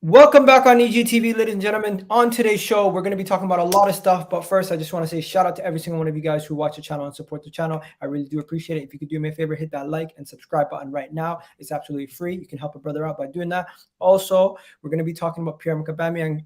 Welcome back on EGTV, ladies and gentlemen. On today's show, we're going to be talking about a lot of stuff. But first, I just want to say shout out to every single one of you guys who watch the channel and support the channel. I really do appreciate it. If you could do me a favor, hit that like and subscribe button right now. It's absolutely free. You can help a brother out by doing that. Also, we're going to be talking about Pierre Emerick Aubameyang.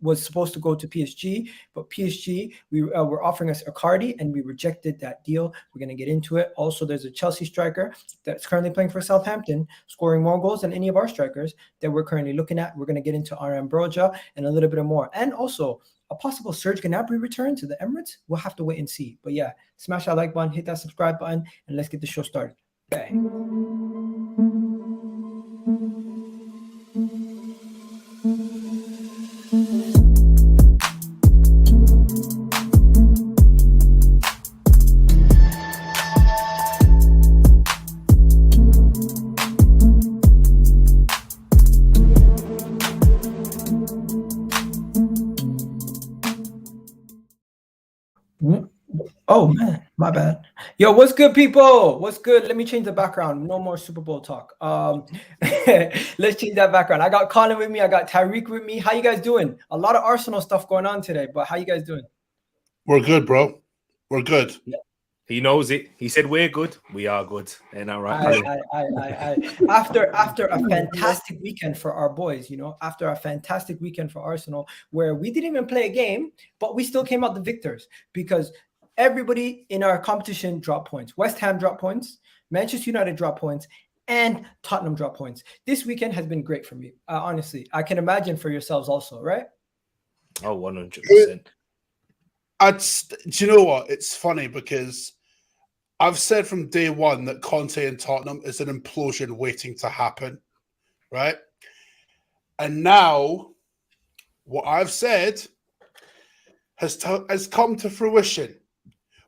Was supposed to go to PSG, but PSG were offering us Icardi, and we rejected that deal. We're going to get into it. Also, there's a Chelsea striker that's currently playing for Southampton, scoring more goals than any of our strikers that we're currently looking at. We're going to get into Armando Broja and a little bit more, and also a possible Serge Gnabry return to the Emirates. We'll have to wait and see. But yeah, smash that like button, hit that subscribe button, and let's get the show started. Bang. Oh man, my bad. Yo, what's good, people? What's good? Let me change the background. No more Super Bowl talk. Let's change that background. I got Colin with me. I got Tyreek with me. How you guys doing? A lot of Arsenal stuff going on today, but how you guys doing? We're good, bro. We're good. Yeah. He knows it. He said we're good. We are good. And all right. After a fantastic weekend for our boys, after a fantastic weekend for Arsenal, where we didn't even play a game, but we still came out the victors because everybody in our competition dropped points. West Ham dropped points, Manchester United dropped points, and Tottenham dropped points. This weekend has been great for me. Honestly, I can imagine for yourselves also, right? Oh, 100%. Do you know what? It's funny because I've said from day one that Conte and Tottenham is an implosion waiting to happen, right? And now what I've said has come to fruition.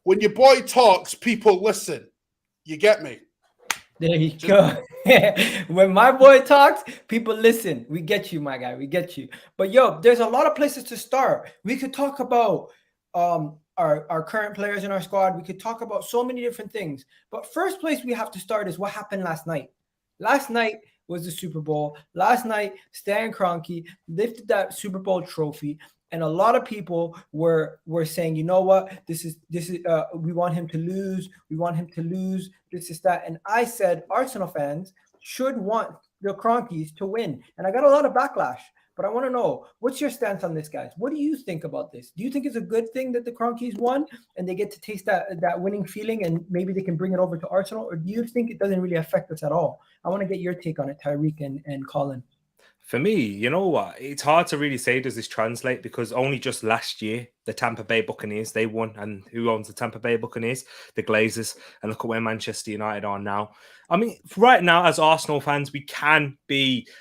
When your boy talks, people listen. You get me? There you go. When my boy talks, people listen. We get you, my guy. We get you. But yo, there's a lot of places to start. We could talk about our current players in our squad. We could talk about so many different things. But first place we have to start is what happened last night. Last night was the Super Bowl. Last night, Stan Kroenke lifted that Super Bowl trophy. And a lot of people were saying, you know what, this is we want him to lose. We want him to lose. This is that. And I said Arsenal fans should want the Kroenkes to win. And I got a lot of backlash. But I want to know, what's your stance on this, guys? What do you think about this? Do you think it's a good thing that the Kroenkes won and they get to taste that winning feeling and maybe they can bring it over to Arsenal? Or do you think it doesn't really affect us at all? I want to get your take on it, Tyreek and Colin. For me, you know what? It's hard to really say, does this translate? Because only just last year, the Tampa Bay Buccaneers, they won. And who owns the Tampa Bay Buccaneers? The Glazers. And look at where Manchester United are now. I mean, right now, as Arsenal fans, we can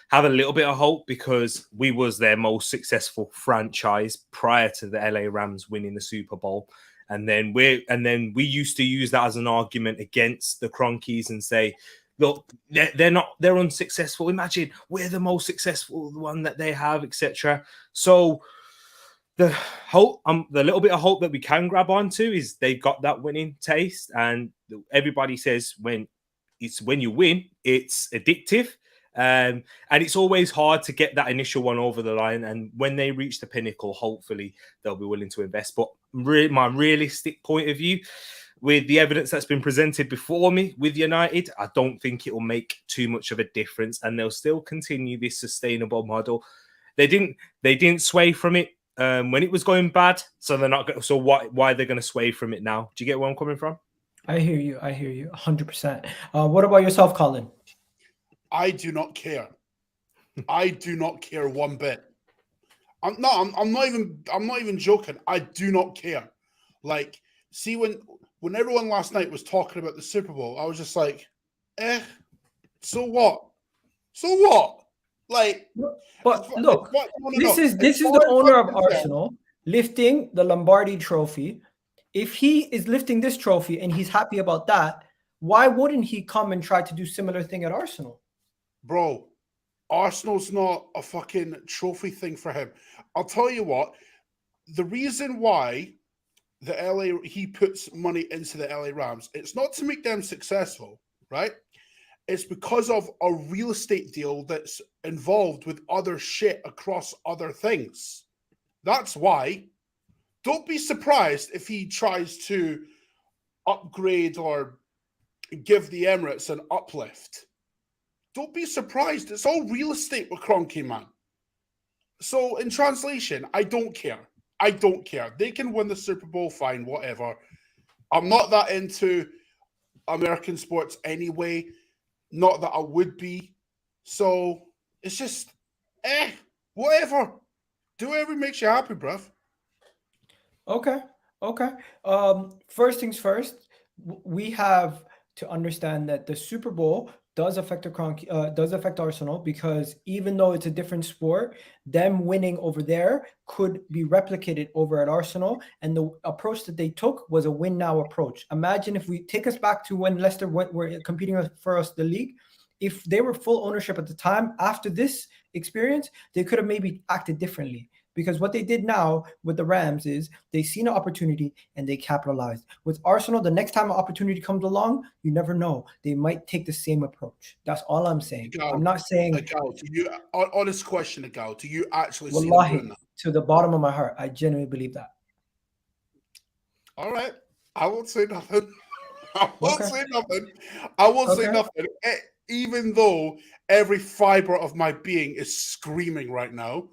have a little bit of hope because we was their most successful franchise prior to the LA Rams winning the Super Bowl. And then we used to use that as an argument against the Kroenkes and say, look, they're unsuccessful. Imagine we're the most successful one that they have, etc. So the little bit of hope that we can grab onto is they've got that winning taste, and everybody says when you win, it's addictive. And it's always hard to get that initial one over the line. And when they reach the pinnacle, hopefully they'll be willing to invest. But my realistic point of view, with the evidence that's been presented before me with United, I don't think it will make too much of a difference, and they'll still continue this sustainable model. They didn't sway from it when it was going bad, so they're not. So why they're going to sway from it now? Do you get where I'm coming from? I hear you. 100%. What about yourself, Colin? I do not care. I do not care one bit. I'm not even joking. I do not care. Like, see, when everyone last night was talking about the Super Bowl, I was just like, so what? So what? Like, but look, this is the owner of Arsenal lifting the Lombardi trophy. If he is lifting this trophy and he's happy about that, why wouldn't he come and try to do similar thing at Arsenal? Bro, Arsenal's not a fucking trophy thing for him. I'll tell you what, the reason why he puts money into the LA Rams, it's not to make them successful, right? It's because of a real estate deal that's involved with other shit across other things. That's why. Don't be surprised if he tries to upgrade or give the Emirates an uplift. Don't be surprised. It's all real estate with Kroenke, man. So in translation, I don't care. I don't care. They can win the Super Bowl, fine, whatever. I'm not that into American sports anyway. Not that I would be. So it's just, whatever. Do whatever makes you happy, bruv. Okay. First things first, we have to understand that the Super Bowl does affect Arsenal, because even though it's a different sport, them winning over there could be replicated over at Arsenal. And the approach that they took was a win now approach. Imagine if we take us back to when Leicester were competing for us the league. If they were full ownership at the time, after this experience, they could have maybe acted differently. Because what they did now with the Rams is they seen an opportunity and they capitalized. With Arsenal, the next time an opportunity comes along, you never know. They might take the same approach. That's all I'm saying. I'm not saying... Agal, do you, honest question, Agal, do you actually see Wallahi, them doing that? to the bottom of my heart, I genuinely believe that. All right. I won't say nothing. I won't say nothing. Even though every fiber of my being is screaming right now,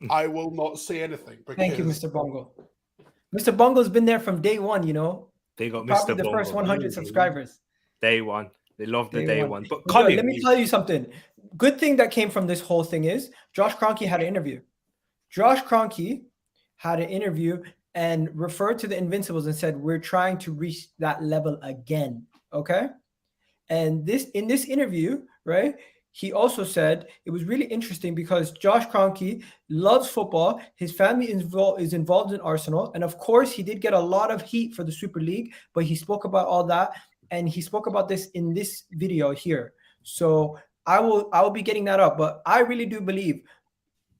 I will not say anything. Thank you, Mr. Bongo. Mr. Bongo's been there from day one, you know. They got Probably Mr. the Bongo. first 100 subscribers. Day one. They love the day one. But Colin, let me tell you something. Good thing that came from this whole thing is Josh Kroenke had an interview. Josh Kroenke had an interview and referred to the Invincibles and said, we're trying to reach that level again. Okay. And in this interview, right, he also said it was really interesting because Josh Kroenke loves football. His family is involved in Arsenal. And of course, he did get a lot of heat for the Super League, but he spoke about all that. And he spoke about this in this video here. So I will be getting that up. But I really do believe,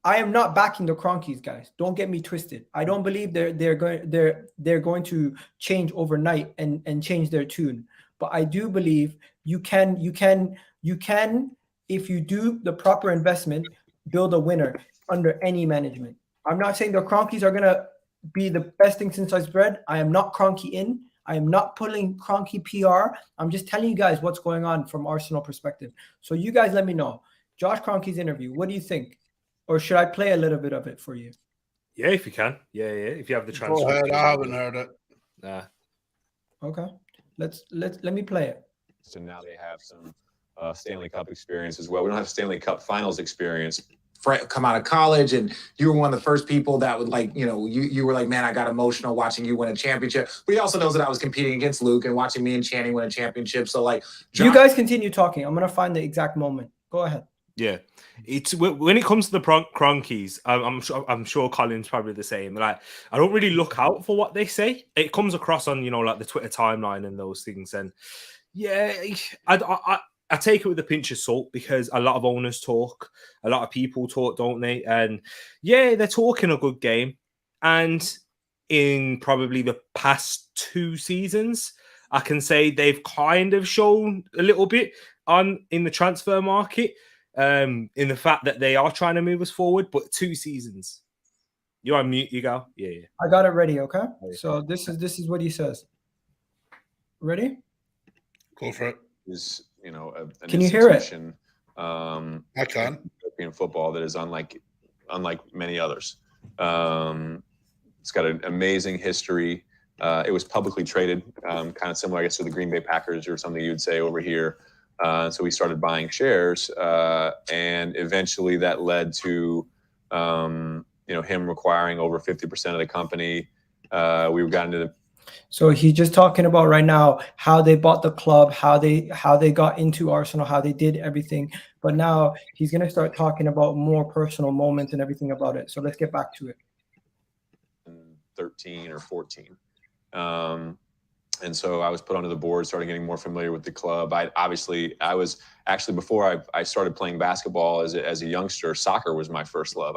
I am not backing the Kroenkes, guys. Don't get me twisted. I don't believe they're going to change overnight and change their tune. But I do believe you can, if you do the proper investment, build a winner under any management. I'm not saying the Kroenkes are gonna be the best thing since sliced bread. I am not Kroenke in. I am not pulling Kroenke PR. I'm just telling you guys what's going on from Arsenal perspective. So you guys let me know. Josh Kroenke's interview. What do you think? Or should I play a little bit of it for you? Yeah, if you can. Yeah. If you have the transcript. Go ahead. I haven't heard it. Nah. Okay. Let me play it. So now they have some Stanley Cup experience as well. We don't have Stanley Cup Finals experience. Come out of college, and you were one of the first people that would you were like, man, I got emotional watching you win a championship. But he also knows that I was competing against Luke and watching me and Channing win a championship. So you guys continue talking. I'm gonna find the exact moment. Go ahead. Yeah, it's when it comes to the Kroenkes, I'm sure Colin's probably the same. Like, I don't really look out for what they say. It comes across on like the Twitter timeline and those things. And yeah, I take it with a pinch of salt because a lot of owners talk, a lot of people talk, don't they? And yeah, they're talking a good game. And in probably the past 2 seasons, I can say they've kind of shown a little bit in the transfer market. In the fact that they are trying to move us forward, but 2 seasons. You're on mute, you go. Yeah. I got it ready, okay? So this is what he says. Ready? Go for it. Is can you hear it? I can. European football that is unlike many others. It's got an amazing history. It was publicly traded, kind of similar, I guess, to the Green Bay Packers or something you'd say over here. So we started buying shares, and eventually that led to, him requiring over 50% of the company. We got into the. So he's just talking about right now how they bought the club, how they got into Arsenal, how they did everything. But now he's going to start talking about more personal moments and everything about it. So let's get back to it. 13 or 14. And so I was put onto the board, started getting more familiar with the club. I was actually, before I started playing basketball as a youngster, soccer was my first love.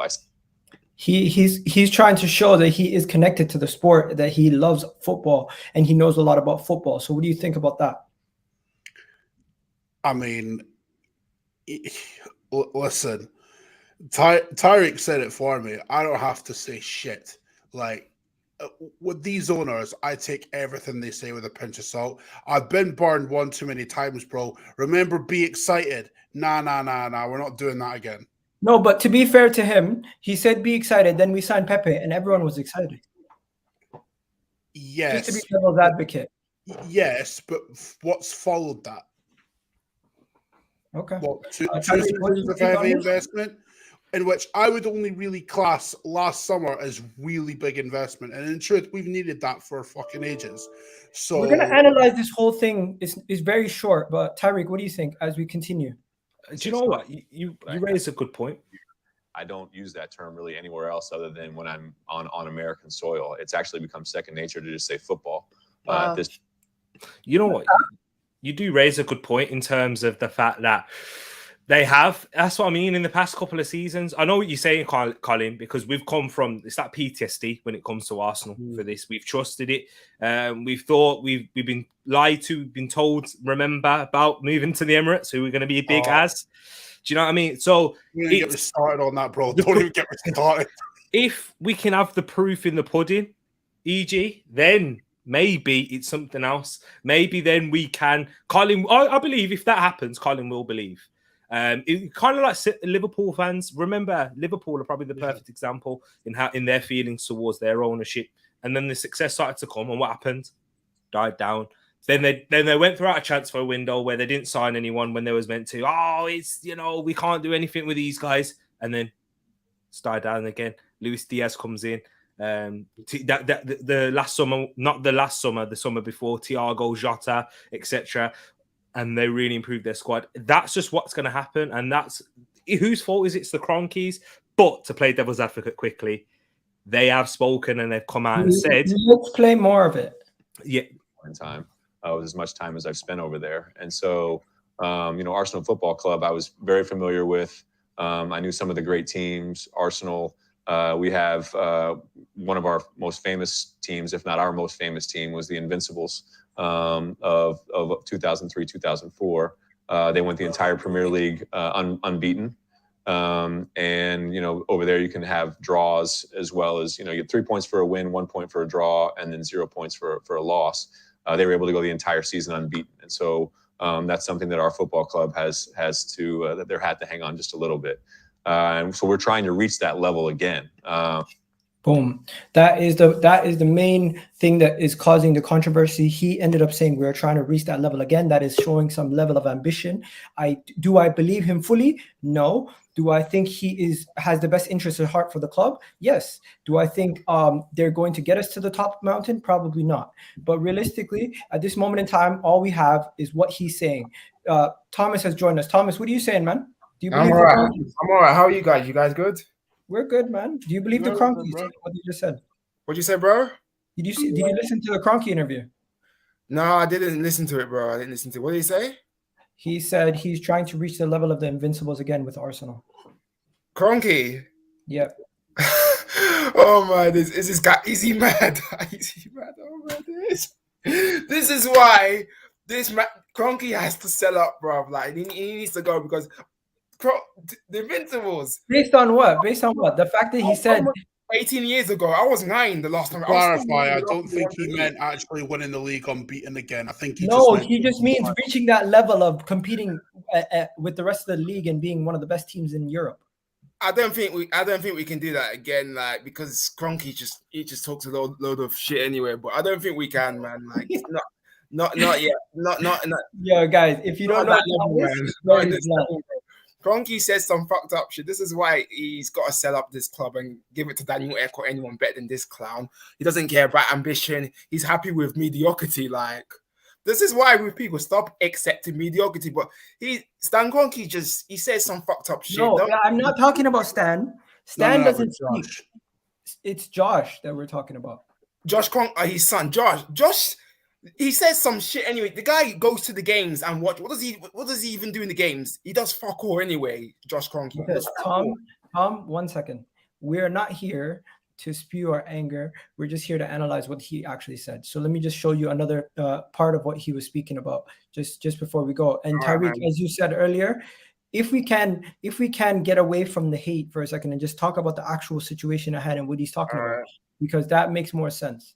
He's trying to show that he is connected to the sport, that he loves football and he knows a lot about football. So what do you think about that? I mean, listen, Tyreek said it for me. I don't have to say shit. Like, with these owners, I take everything they say with a pinch of salt. I've been burned one too many times, bro. Remember, be excited. Nah. We're not doing that again. No, but to be fair to him, he said be excited. Then we signed Pepe, and everyone was excited. Yes. Just to be devil's advocate. Yes, but what's followed that? Okay. What, two Tyreek, what do seasons you of think on heavy this? investment, in which I would only really class last summer as really big investment. And in truth, we've needed that for fucking ages. So We're gonna analyze this whole thing. It's very short, but Tyreek, what do you think as we continue? Do you know what? You raise a good point. I don't use that term really anywhere else other than when I'm on American soil. It's actually become second nature to just say football. You know what? You do raise a good point in terms of the fact that they have. That's what I mean. In the past couple of seasons, I know what you're saying, Colin, because we've come from it's that PTSD when it comes to Arsenal for this. We've trusted it. We've thought we've been lied to, we've been told. Remember about moving to the Emirates, who we're going to be big as. Do you know what I mean? So don't even get me started on that, bro. Don't even get me started. If we can have the proof in the pudding, e.g., then maybe it's something else. Maybe then we can. Colin, I believe if that happens, Colin will believe. It kind of like Liverpool fans. Remember, Liverpool are probably the perfect example in their feelings towards their ownership. And then the success started to come, and what happened? Died down. Then they went throughout a transfer window where they didn't sign anyone when they was meant to. Oh, it's we can't do anything with these guys, and then died down again. Luis Diaz comes in. The last summer, not the last summer, the summer before, Thiago, Jota, etc. And they really improved their squad. That's just what's going to happen, and that's whose fault is it? It's the Kroenkes. But to play devil's advocate quickly, they have spoken and they've come out and said, "Let's play more of it." Yeah, in time. With as much time as I've spent over there. And so, Arsenal Football Club, I was very familiar with. I knew some of the great teams. Arsenal, we have one of our most famous teams, if not our most famous team, was the Invincibles of 2003, 2004. They went the entire Premier League unbeaten. And over there you can have draws as well as, you get 3 points for a win, 1 point for a draw, and then 0 points for a loss. They were able to go the entire season unbeaten. And so that's something that our football club has to, that they're had to hang on just a little bit. And so we're trying to reach that level again. Boom. That is the main thing that is causing the controversy. He ended up saying we're trying to reach that level again. That is showing some level of ambition. Do I believe him fully? No. Do I think he has the best interest at heart for the club? Yes. Do I think they're going to get us to the top mountain? Probably not. But realistically, at this moment in time, all we have is what he's saying. Thomas has joined us. Thomas, what are you saying, man? Do you believe I'm all right. How are you guys? You guys good? We're good, man. Do you believe the Kroenke? What you just said? What'd you say, bro? Did you listen to the Kroenke interview? No, I didn't listen to it, bro. I didn't listen to it. What did he say? He said he's trying to reach the level of the Invincibles again with Arsenal. Kroenke? Yep. Oh man, is this guy? Is he mad? Is he mad? Oh man, this is why Kroenke has to sell up, bro. Like he needs to go because the Invincibles. Based on what? The fact that he said 18 years ago, I was 9 the last time. Clarify, I don't think he meant actually winning the league unbeaten again. I think he just means reaching that level of competing with the rest of the league and being one of the best teams in Europe. I don't think we can do that again, like because Kroenke just talks a load of shit anyway. But I don't think we can, man. Like not yet. Not. Yo, guys, if you don't know, Kroenke says some fucked up shit. This is why he's got to sell up this club and give it to Daniel Ek or anyone better than this clown. He doesn't care about ambition. He's happy with mediocrity. Like, this is why with people stop accepting mediocrity. But Stan Kroenke he says some fucked up shit. No, I'm not talking about Stan. Stan doesn't speak. It's Josh that we're talking about. Josh Kroenke, his son, Josh. He says some shit anyway. The guy goes to the games and watch. What does he even do in the games? He does fuck all anyway. Josh Kroenke. Tom, 1 second. We're not here to spew our anger. We're just here to analyze what he actually said. So let me just show you another part of what he was speaking about just before we go. And Tyreek, as you said earlier, if we can get away from the hate for a second and just talk about the actual situation ahead and what he's talking about, because that makes more sense.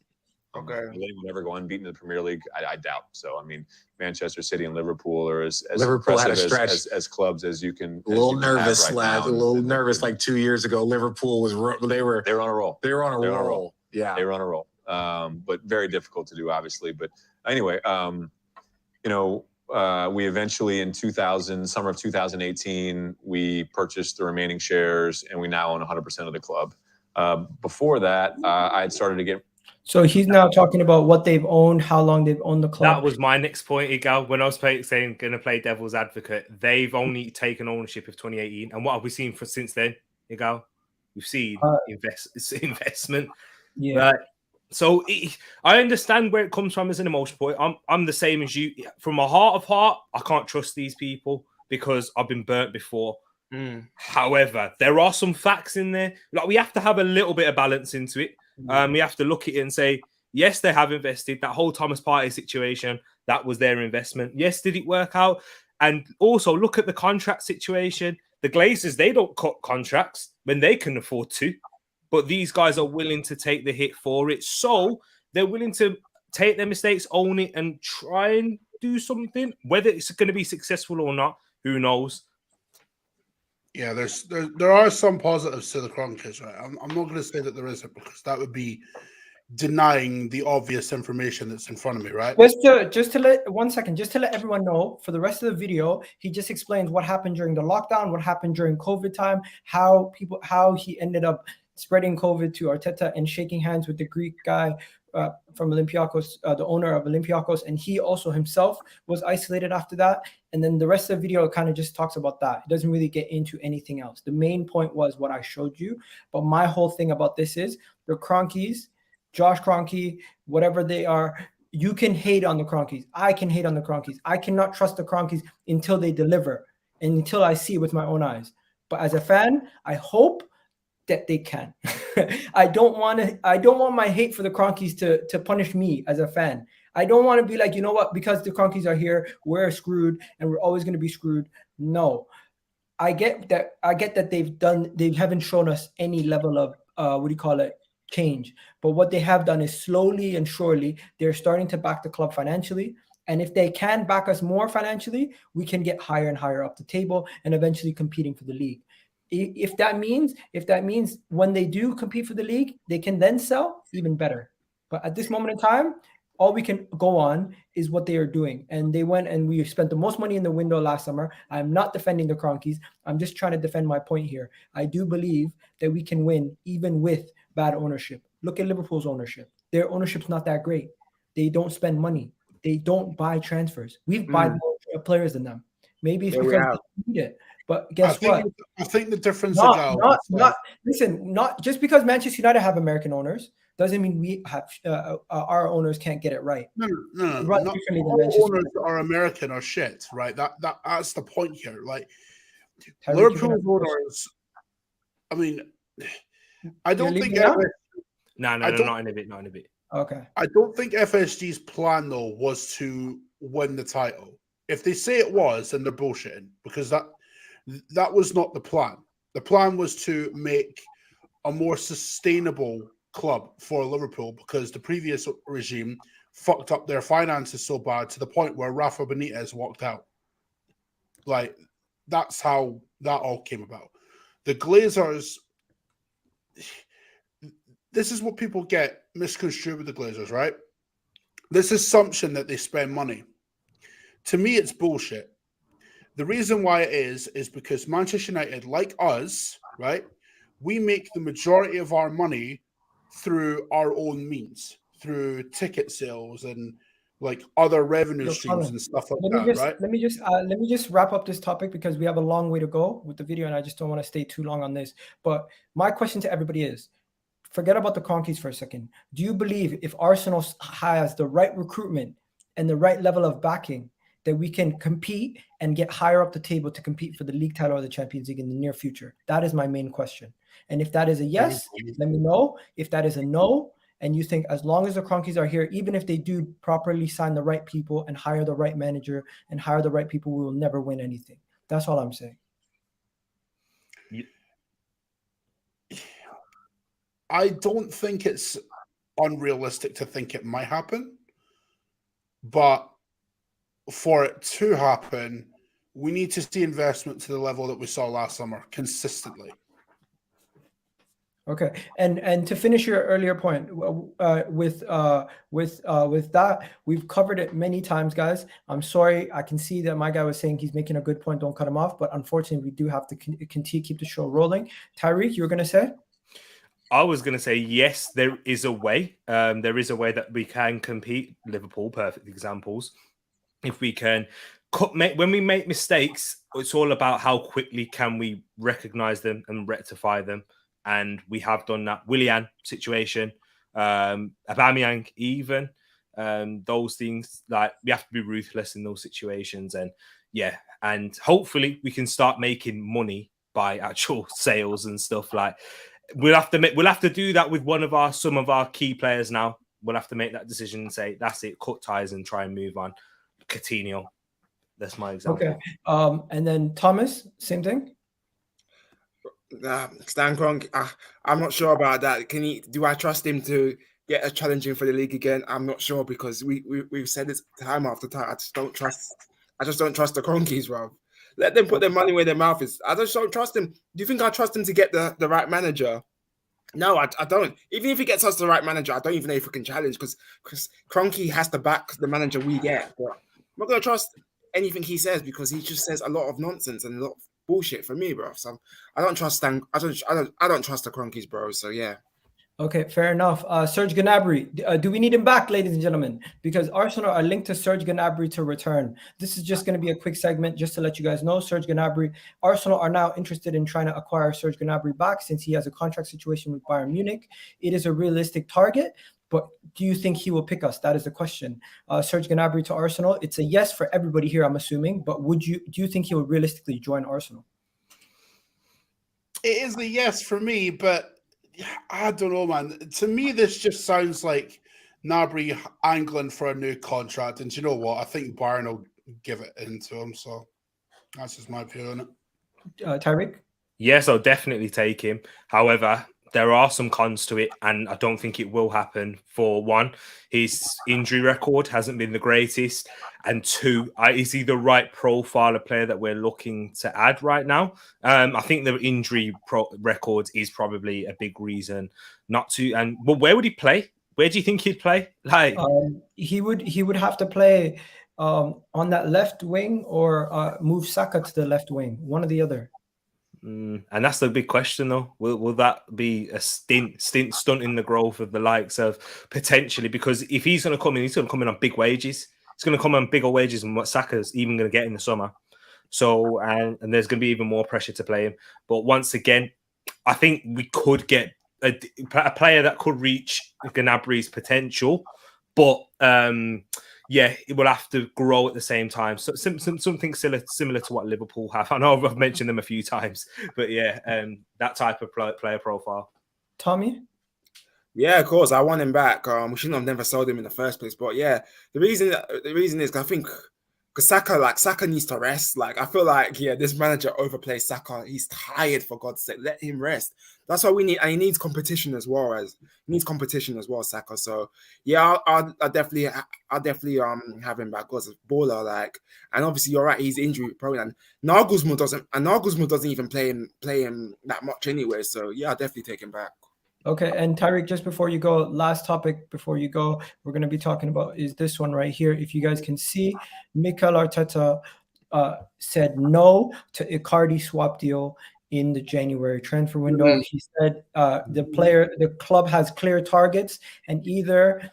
Okay. Will anyone ever go unbeaten in the Premier League? I doubt so. I mean, Manchester City and Liverpool are as Liverpool had a impressive stretch. as clubs as you can. A little nervous, right lad. A little nervous. Like 2 years ago, Liverpool was they were on a roll. They were on a roll. Yeah, they were on a roll. But very difficult to do, obviously. But anyway, we eventually in summer of 2018, we purchased the remaining shares, and we now own 100% of the club. Before that, I had started to get. So he's now talking about what they've owned, how long they've owned the club. That was my next point, Igal. When I was saying going to play devil's advocate, they've only taken ownership of 2018. And what have we seen since then, Igal? We've seen investment. Yeah. So I understand where it comes from as an emotional point. I'm the same as you. From a heart of heart, I can't trust these people because I've been burnt before. However, there are some facts in there. Like, we have to have a little bit of balance into it. We have to look at it and say, yes, they have invested. That whole Thomas Partey situation, that was their investment. Yes, did it work out? And also look at the contract situation. The Glazers, they don't cut contracts when they can afford to, but these guys are willing to take the hit for it. So they're willing to take their mistakes, own it, and try and do something. Whether it's going to be successful or not, who knows? Yeah, there are some positives to the Kroenkes, right? I'm not going to say that there isn't, because that would be denying the obvious information that's in front of me, right? Just to let everyone know, for the rest of the video, he just explains what happened during the lockdown, what happened during COVID time, how he ended up spreading COVID to Arteta and shaking hands with the Greek guy from Olympiacos, the owner of Olympiacos, and he also himself was isolated after that. And then the rest of the video kind of just talks about that. It doesn't really get into anything else. The main point was what I showed you. But my whole thing about this is the Kroenkes, Josh Kroenke, whatever they are, you can hate on the Kroenkes. I can hate on the Kroenkes. I cannot trust the Kroenkes until they deliver and until I see it with my own eyes. But as a fan, I hope that they can. I don't want my hate for the Kroenkes to punish me as a fan. I don't want to be like, you know what, because the Kroenkes are here, we're screwed and we're always going to be screwed. No. I get that they haven't shown us any level of change. But what they have done is slowly and surely they're starting to back the club financially. And if they can back us more financially, we can get higher and higher up the table and eventually competing for the league. If that means when they do compete for the league, they can then sell, even better. But at this moment in time, all we can go on is what they are doing. And they went and we spent the most money in the window last summer. I'm not defending the Kroenkes. I'm just trying to defend my point here. I do believe that we can win even with bad ownership. Look at Liverpool's ownership. Their ownership's not that great. They don't spend money. They don't buy transfers. We've bought more players than them. Maybe it's because they need it. But guess what? I think the difference not just because Manchester United have American owners doesn't mean we have our owners can't get it right. No. Right, Not all owners are American or shit, right? That's the point here. Like Liverpool owners, I mean, I don't think not in a bit. Okay. I don't think FSG's plan though was to win the title. If they say it was, then they're bullshitting, because that was not the plan. The plan was to make a more sustainable club for Liverpool, because the previous regime fucked up their finances so bad to the point where Rafa Benitez walked out. Like, that's how that all came about. The Glazers, this is what people get misconstrued with the Glazers, right? This assumption that they spend money. To me, it's bullshit. The reason why it is because Manchester United, like us, right, we make the majority of our money through our own means, through ticket sales and like other revenue streams and stuff like that, right? Let me just wrap up this topic, because we have a long way to go with the video and I just don't want to stay too long on this. But my question to everybody is, forget about the Kroenkes for a second. Do you believe if Arsenal has the right recruitment and the right level of backing, that we can compete and get higher up the table to compete for the league title or the Champions League in the near future? That is my main question. And if that is a yes, let me know. If that is a no, and you think as long as the Kroenkes are here, even if they do properly sign the right people and hire the right manager and hire the right people, we will never win anything. That's all I'm saying. I don't think it's unrealistic to think it might happen, but for it to happen, we need to see investment to the level that we saw last summer consistently. Okay, and to finish your earlier point, with that, we've covered it many times, guys. I'm sorry, I can see that my guy was saying he's making a good point. Don't cut him off, but unfortunately, we do have to continue keep the show rolling. Tyreek, you were going to say? I was going to say, yes, there is a way. There is a way that we can compete. Liverpool, perfect examples. If we can when we make mistakes, it's all about how quickly can we recognize them and rectify them. And we have done that. Willian situation, Aubameyang even, those things, like we have to be ruthless in those situations. And yeah, and hopefully we can start making money by actual sales and stuff. Like we'll have to do that with some of our key players now. We'll have to make that decision and say, that's it, cut ties and try and move on. Coutinho, that's my example. Okay. And then Thomas, same thing. Stan Kroenke, I'm not sure about that. Do I trust him to get a challenging for the league again? I'm not sure, because we've said this time after time. I just don't trust the Kroenkes, bro. Let them put their money where their mouth is. I just don't trust him. Do you think I trust him to get the right manager? No, I don't. Even if he gets us the right manager, I don't even know if we can challenge, because Kroenke has to back the manager we get. But I'm not gonna trust anything he says, because he just says a lot of nonsense and a lot of bullshit for me, bro. So I don't trust Stan. I don't trust the Kroenkes, bro. So yeah. Okay, fair enough. Serge Gnabry, do we need him back, ladies and gentlemen? Because Arsenal are linked to Serge Gnabry to return. This is just going to be a quick segment just to let you guys know. Serge Gnabry, Arsenal are now interested in trying to acquire Serge Gnabry back since he has a contract situation with Bayern Munich. It is a realistic target, but do you think he will pick us? That is the question. Serge Gnabry to Arsenal, it's a yes for everybody here, I'm assuming, but do you think he will realistically join Arsenal? It is a yes for me, but I don't know, man. To me, this just sounds like Gnabry angling for a new contract. And do you know what? I think Bayern will give it into him. So that's just my view on it. Tyreek? Yes, I'll definitely take him. However, there are some cons to it, and I don't think it will happen. For one, his injury record hasn't been the greatest. And two, is he the right profile of player that we're looking to add right now? I think the injury record is probably a big reason not to. But where would he play? Where do you think he'd play? Like he would have to play on that left wing or move Saka to the left wing, one or the other. And that's the big question, though. Will that be a stunting the growth of the likes of potentially? Because if he's going to come in, he's going to come in on big wages. He's going to come on bigger wages than what Saka's even going to get in the summer. So, and there's going to be even more pressure to play him. But once again, I think we could get a player that could reach Gnabry's potential. But yeah, it will have to grow at the same time. So something similar to what Liverpool have. I know I've mentioned them a few times, but yeah, that type of player profile. Tommy? Yeah, of course. I want him back. We shouldn't have never sold him in the first place. But yeah, the reason is I think because Saka needs to rest. Like I feel like this manager overplays Saka. He's tired, for God's sake. Let him rest. That's what we need, and he needs competition as well. Saka. So yeah, I'll definitely have him back as a baller. Like, and obviously you're right, he's injury prone, and Nagelsmann doesn't even play him that much anyway. So yeah, I'll definitely take him back. Okay, and Tyreek, just before you go, last topic before you go, we're going to be talking about is this one right here. If you guys can see, Mikel Arteta said no to Icardi swap deal in the January transfer window. He said the club has clear targets, and either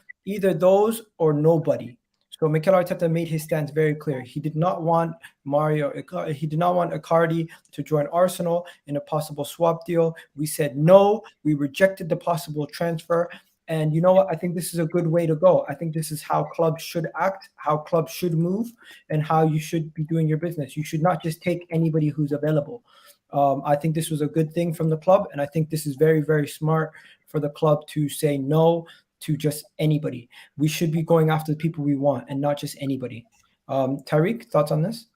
those or nobody. So Mikel Arteta made his stance very clear. He did not want Icardi to join Arsenal in a possible swap deal. We said no. We rejected the possible transfer. And you know what? I think this is a good way to go. I think this is how clubs should act, how clubs should move, and how you should be doing your business. You should not just take anybody who's available. I think this was a good thing from the club, and I think this is very, very smart for the club to say no to just anybody. We should be going after the people we want and not just anybody. Tariq, thoughts on this?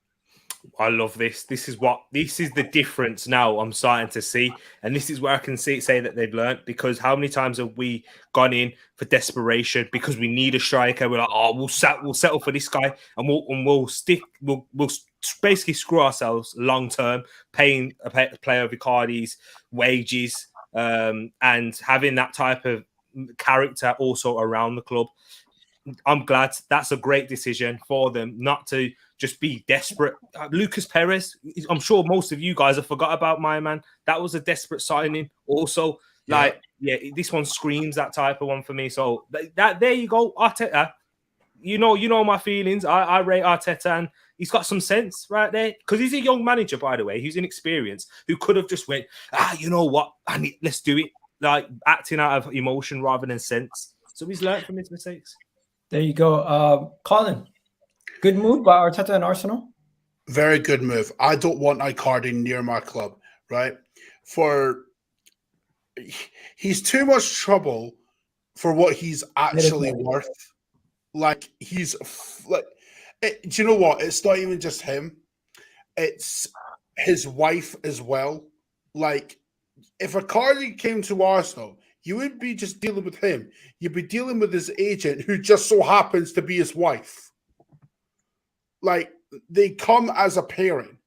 I love this. This is the difference now I'm starting to see. And this is where I can say that they've learned, because how many times have we gone in for desperation because we need a striker? We're like, oh, we'll settle for this guy, and we'll basically screw ourselves long term, paying a player of Icardi's wages, and having that type of character also around the club. I'm glad that's a great decision for them not to just be desperate. Lucas Perez, I'm sure most of you guys have forgot about my man. That was a desperate signing. Also, this one screams that type of one for me. So that there you go, Arteta. You know my feelings. I rate Arteta, and he's got some sense right there, because he's a young manager, by the way. He's inexperienced, who could have just went, you know what, let's do it, like acting out of emotion rather than sense. So he's learned from his mistakes. There you go. Colin, good move by Arteta and Arsenal. Very good move. I don't want Icardi near my club, right? He's too much trouble for what he's actually worth. Like, do you know what? It's not even just him. It's his wife as well. Like, if Icardi came to Arsenal, you wouldn't be just dealing with him. You'd be dealing with his agent, who just so happens to be his wife. Like, they come as a pairing.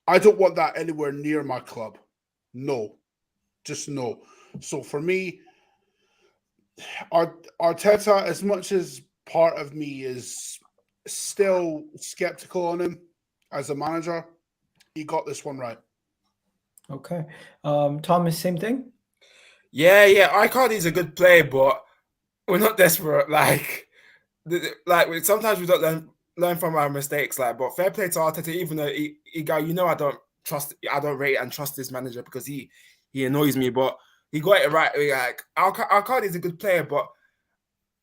I don't want that anywhere near my club. No. Just no. So for me, Arteta, as much as part of me is still skeptical on him as a manager, he got this one right. Okay. Thomas, same thing? Yeah. Icardi's a good player, but we're not desperate. Like sometimes we don't learn from our mistakes. But fair play to Arteta, even though I don't rate and trust this manager, because he annoys me. But he got it right. Like, Icardi's a good player, but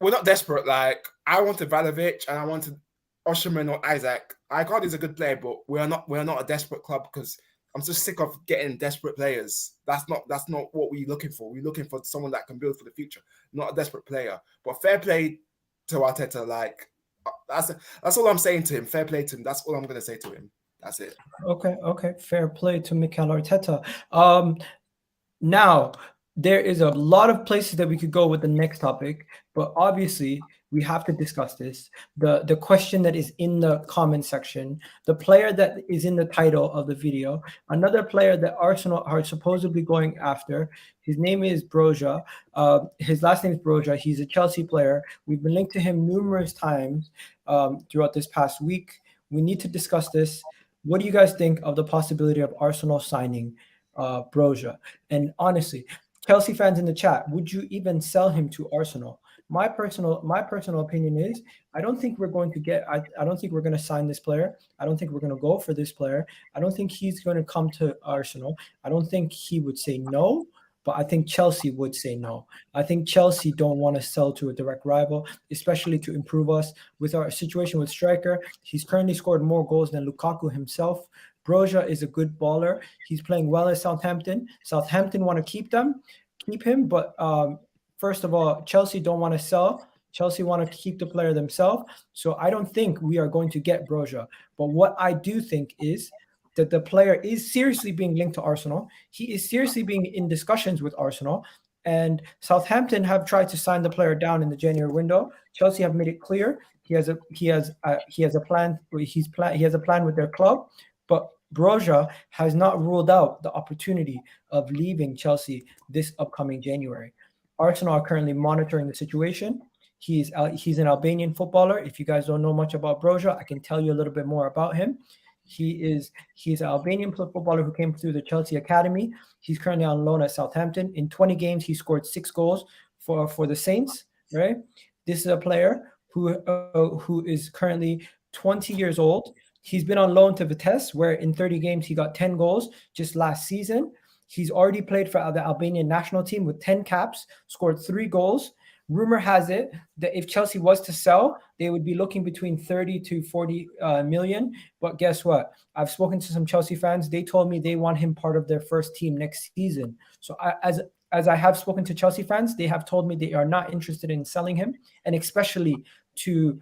we're not desperate. Like, I wanted Vlahovic and I wanted Osimhen or Isaac. Icardi's a good player, but we're not a desperate club, because I'm just sick of getting desperate players. That's not what we're looking for. We're looking for someone that can build for the future, not a desperate player. But fair play to Arteta. Like, that's all I'm saying to him. Fair play to him. That's all I'm going to say to him. That's it. Okay. Fair play to Mikel Arteta. Now, there is a lot of places that we could go with the next topic, but obviously we have to discuss this. The question that is in the comment section, the player that is in the title of the video, another player that Arsenal are supposedly going after. His name is Broja. His last name is Broja. He's a Chelsea player. We've been linked to him numerous times throughout this past week. We need to discuss this. What do you guys think of the possibility of Arsenal signing Broja? And honestly, Chelsea fans in the chat, would you even sell him to Arsenal? My personal opinion is I don't think we're going to sign this player. I don't think we're going to go for this player. I don't think he's going to come to Arsenal. I don't think he would say no, but I think Chelsea would say no. I think Chelsea don't want to sell to a direct rival, especially to improve us. With our situation with striker, he's currently scored more goals than Lukaku himself. Broja is a good baller. He's playing well at Southampton. Southampton want to keep him, but first of all, Chelsea don't want to sell. Chelsea want to keep the player themselves. So I don't think we are going to get Broja. But what I do think is that the player is seriously being linked to Arsenal. He is seriously being in discussions with Arsenal. And Southampton have tried to sign the player down in the January window. Chelsea have made it clear he has a plan. He has a plan with their club. But Broja has not ruled out the opportunity of leaving Chelsea this upcoming January. Arsenal are currently monitoring the situation. He's an Albanian footballer. If you guys don't know much about Broja, I can tell you a little bit more about him. He's an Albanian footballer who came through the Chelsea Academy. He's currently on loan at Southampton. In 20 games, he scored 6 goals for the Saints. Right. This is a player who is currently 20 years old. He's been on loan to Vitesse, where in 30 games he got 10 goals just last season. He's already played for the Albanian national team with 10 caps, scored 3 goals. Rumor has it that if Chelsea was to sell, they would be looking between 30 to 40 million. But guess what? I've spoken to some Chelsea fans. They told me they want him part of their first team next season. So as I have spoken to Chelsea fans, they have told me they are not interested in selling him, and especially to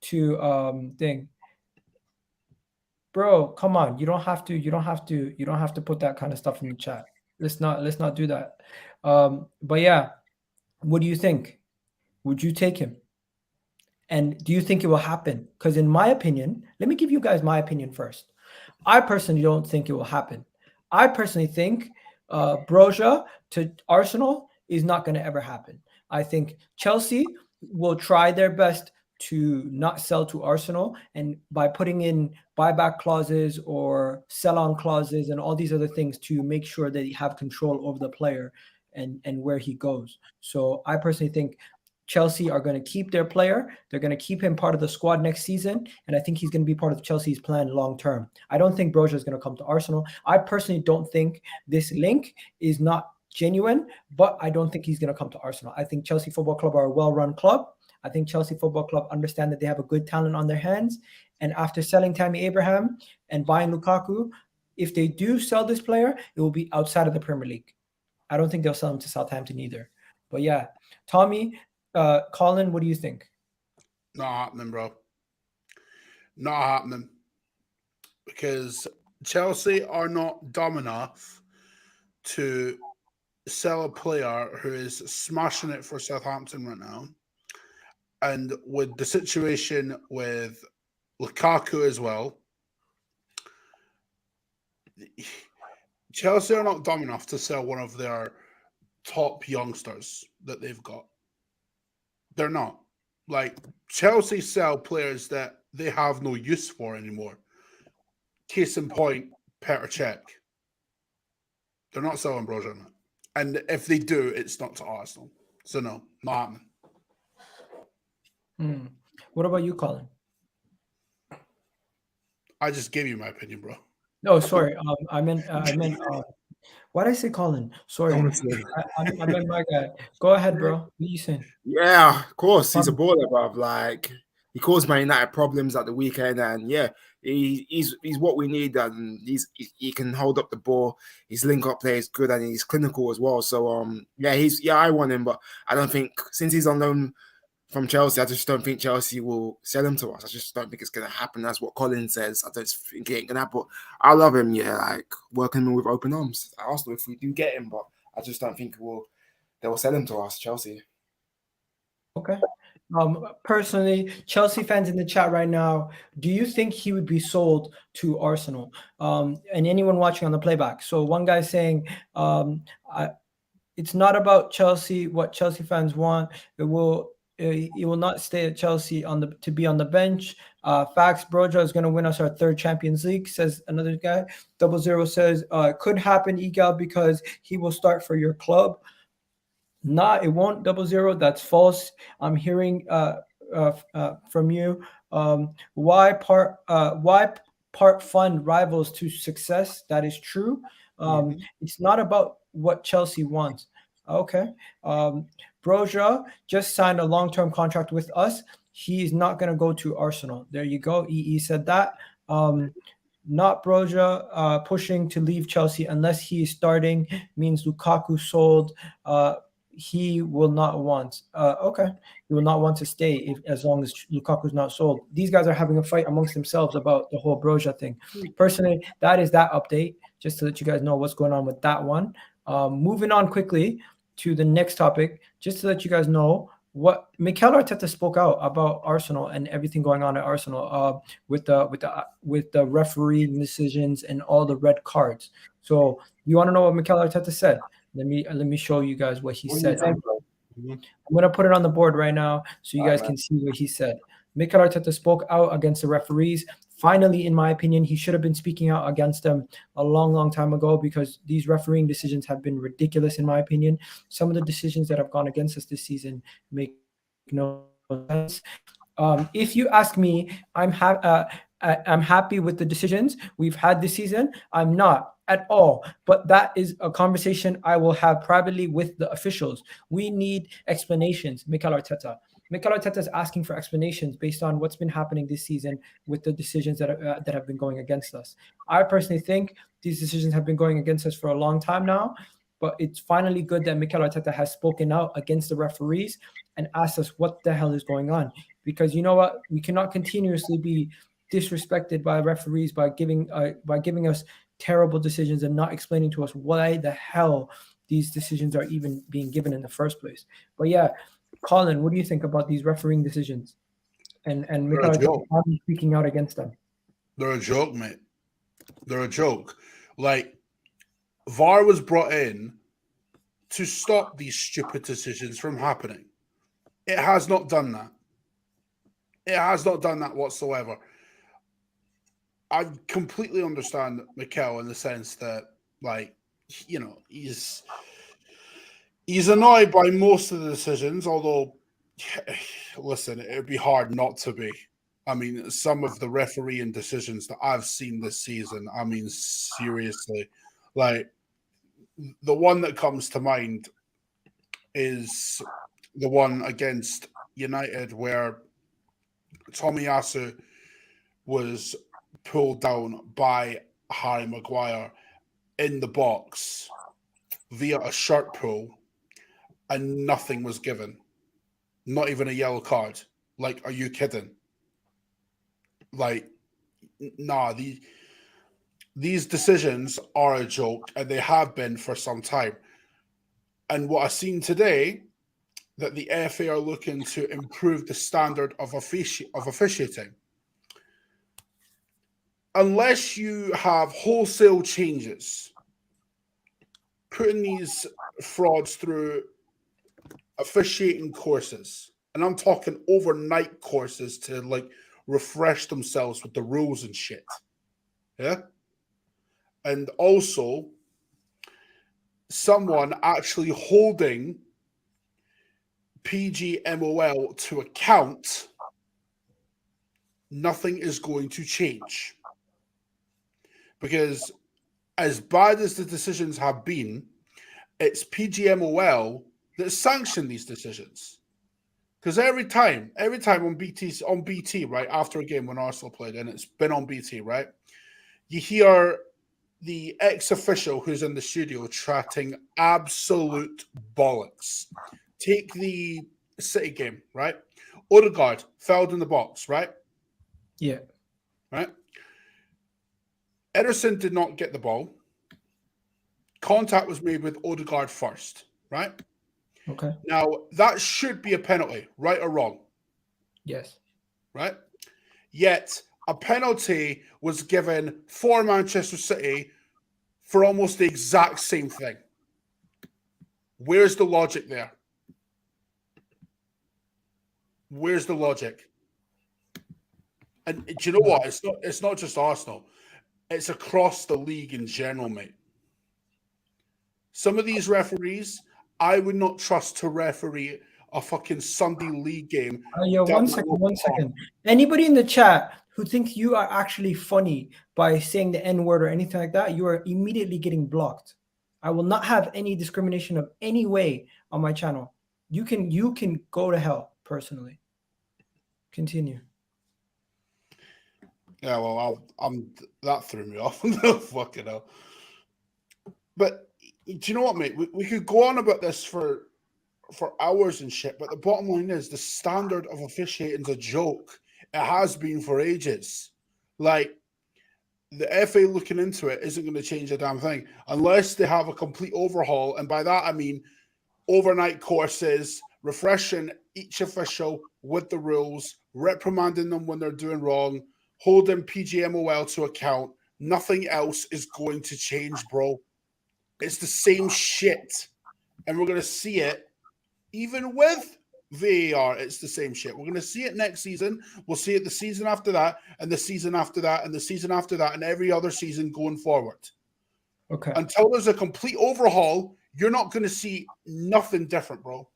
thing. Bro, come on. You don't have to put that kind of stuff in the chat. Let's not do that. But yeah, what do you think? Would you take him? And do you think it will happen? Because in my opinion, let me give you guys my opinion first. I personally don't think it will happen. I personally think Broja to Arsenal is not going to ever happen. I think Chelsea will try their best to not sell to Arsenal, and by putting in buyback clauses or sell-on clauses and all these other things to make sure that you have control over the player and where he goes. So I personally think Chelsea are going to keep their player. They're going to keep him part of the squad next season, and I think he's going to be part of Chelsea's plan long term. I don't think Broja is going to come to Arsenal. I personally don't think this link is not genuine, but I don't think he's going to come to Arsenal. I think Chelsea Football Club are a well-run club. I think Chelsea Football Club understand that they have a good talent on their hands, and after selling Tammy Abraham and buying Lukaku, if they do sell this player, it will be outside of the Premier League. I don't think they'll sell him to Southampton either. But yeah, Tommy, Colin, what do you think? Not happening, bro. Not happening. Because Chelsea are not dumb enough to sell a player who is smashing it for Southampton right now. And with the situation with Lukaku as well, Chelsea are not dumb enough to sell one of their top youngsters that they've got. They're not. Like, Chelsea sell players that they have no use for anymore. Case in point, Petr Cech. They're not selling Broja. And if they do, it's not to Arsenal. So no, not happening. What about you, Colin? I just gave you my opinion, bro. No, sorry. I meant. Why did I say Colin? Sorry. I meant my guy. Go ahead, bro. What are you saying? Yeah, of course. He's a baller, bruv. Like, he caused Man United problems at the weekend, and yeah, he's what we need, and he can hold up the ball. His link-up play is good, and he's clinical as well. So I want him, but I don't think, since he's on loan from Chelsea, I just don't think Chelsea will sell him to us. I just don't think it's going to happen. That's what Colin says. I don't think it ain't going to happen. But I love him, yeah, like, welcome him with open arms at Arsenal if we do get him, but I just don't think they will sell him to us, Chelsea. Okay. Personally, Chelsea fans in the chat right now, do you think he would be sold to Arsenal? And anyone watching on the playback. So one guy's saying, it's not about Chelsea, what Chelsea fans want. He will not stay at Chelsea to be on the bench. Facts, Broja is going to win us our 3rd Champions League, says another guy. 00 says, could happen, Igal, because he will start for your club. Nah, it won't, 00. That's false. I'm hearing from you. Why part fund rivals to success? That is true. It's not about what Chelsea wants. Okay. Broja just signed a long-term contract with us. He's not going to go to Arsenal. There you go. EE said that. Not Broja pushing to leave Chelsea unless he is starting means Lukaku sold. He will not want. Okay. He will not want to stay as long as Lukaku's not sold. These guys are having a fight amongst themselves about the whole Broja thing. Personally, that is that update, just to let you guys know what's going on with that one. Moving on quickly to the next topic, just to let you guys know what Mikel Arteta spoke out about Arsenal and everything going on at Arsenal with the refereeing decisions and all the red cards. So you want to know what Mikel Arteta said? Let me show you guys what he said. I'm going to put it on the board right now so you guys can see what he said. Mikel Arteta spoke out against the referees. Finally, in my opinion, he should have been speaking out against them a long, long time ago, because these refereeing decisions have been ridiculous, in my opinion. Some of the decisions that have gone against us this season make no sense. If you ask me, I'm happy with the decisions we've had this season. I'm not. at all. But that is a conversation I will have privately with the officials. We need explanations. Mikel Arteta is asking for explanations based on what's been happening this season with the decisions that have been going against us. I personally think these decisions have been going against us for a long time now, but it's finally good that Mikel Arteta has spoken out against the referees and asked us what the hell is going on. Because you know what? We cannot continuously be disrespected by referees by giving us terrible decisions and not explaining to us why the hell these decisions are even being given in the first place. But yeah, Colin, what do you think about these refereeing decisions and Mikel Arteta speaking out against them? They're a joke, mate. They're a joke. Like, VAR was brought in to stop these stupid decisions from happening. It has not done that. It has not done that whatsoever. I completely understand Mikel in the sense that, like, you know, he's annoyed by most of the decisions, although, listen, it'd be hard not to be. I mean, some of the refereeing decisions that I've seen this season, I mean, seriously, like, the one that comes to mind is the one against United where Tomiyasu was pulled down by Harry Maguire in the box via a shirt pull and nothing was given. Not even a yellow card. Like, are you kidding? Like, nah, these decisions are a joke and they have been for some time. And what I've seen today, that the FA are looking to improve the standard of officiating. Unless you have wholesale changes, putting these frauds through officiating courses, and I'm talking overnight courses to like refresh themselves with the rules and shit. Yeah. And also someone actually holding PGMOL to account, nothing is going to change. Because as bad as the decisions have been, it's PGMOL that sanctioned these decisions. Because every time on BT, right, after a game when Arsenal played, and it's been on BT, right, you hear the ex-official who's in the studio chatting absolute bollocks. Take the City game, right? Odegaard fouled in the box, right? Yeah. Right? Ederson did not get the ball. Contact was made with Odegaard first, right? Okay. Now, that should be a penalty, right or wrong? Yes. Right? Yet, a penalty was given for Manchester City for almost the exact same thing. Where's the logic there? Where's the logic? And do you know what? It's not just Arsenal. It's across the league in general, mate. Some of these referees, I would not trust to referee a fucking Sunday league game. Yeah, one second. Anybody in the chat who thinks you are actually funny by saying the N-word or anything like that, you are immediately getting blocked. I will not have any discrimination of any way on my channel. You can go to hell personally. Continue. Yeah, well, that threw me off. Fucking hell. But do you know what, mate? We could go on about this for hours and shit, but the bottom line is the standard of officiating is a joke. It has been for ages. Like, the FA looking into it isn't going to change a damn thing unless they have a complete overhaul. And by that, I mean overnight courses, refreshing each official with the rules, reprimanding them when they're doing wrong, holding PGMOL to account. Nothing else is going to change, bro. It's the same shit. And we're going to see it even with VAR. It's the same shit. We're going to see it next season. We'll see it the season after that, and the season after that, and the season after that, and every other season going forward. Okay. Until there's a complete overhaul, you're not going to see nothing different, bro.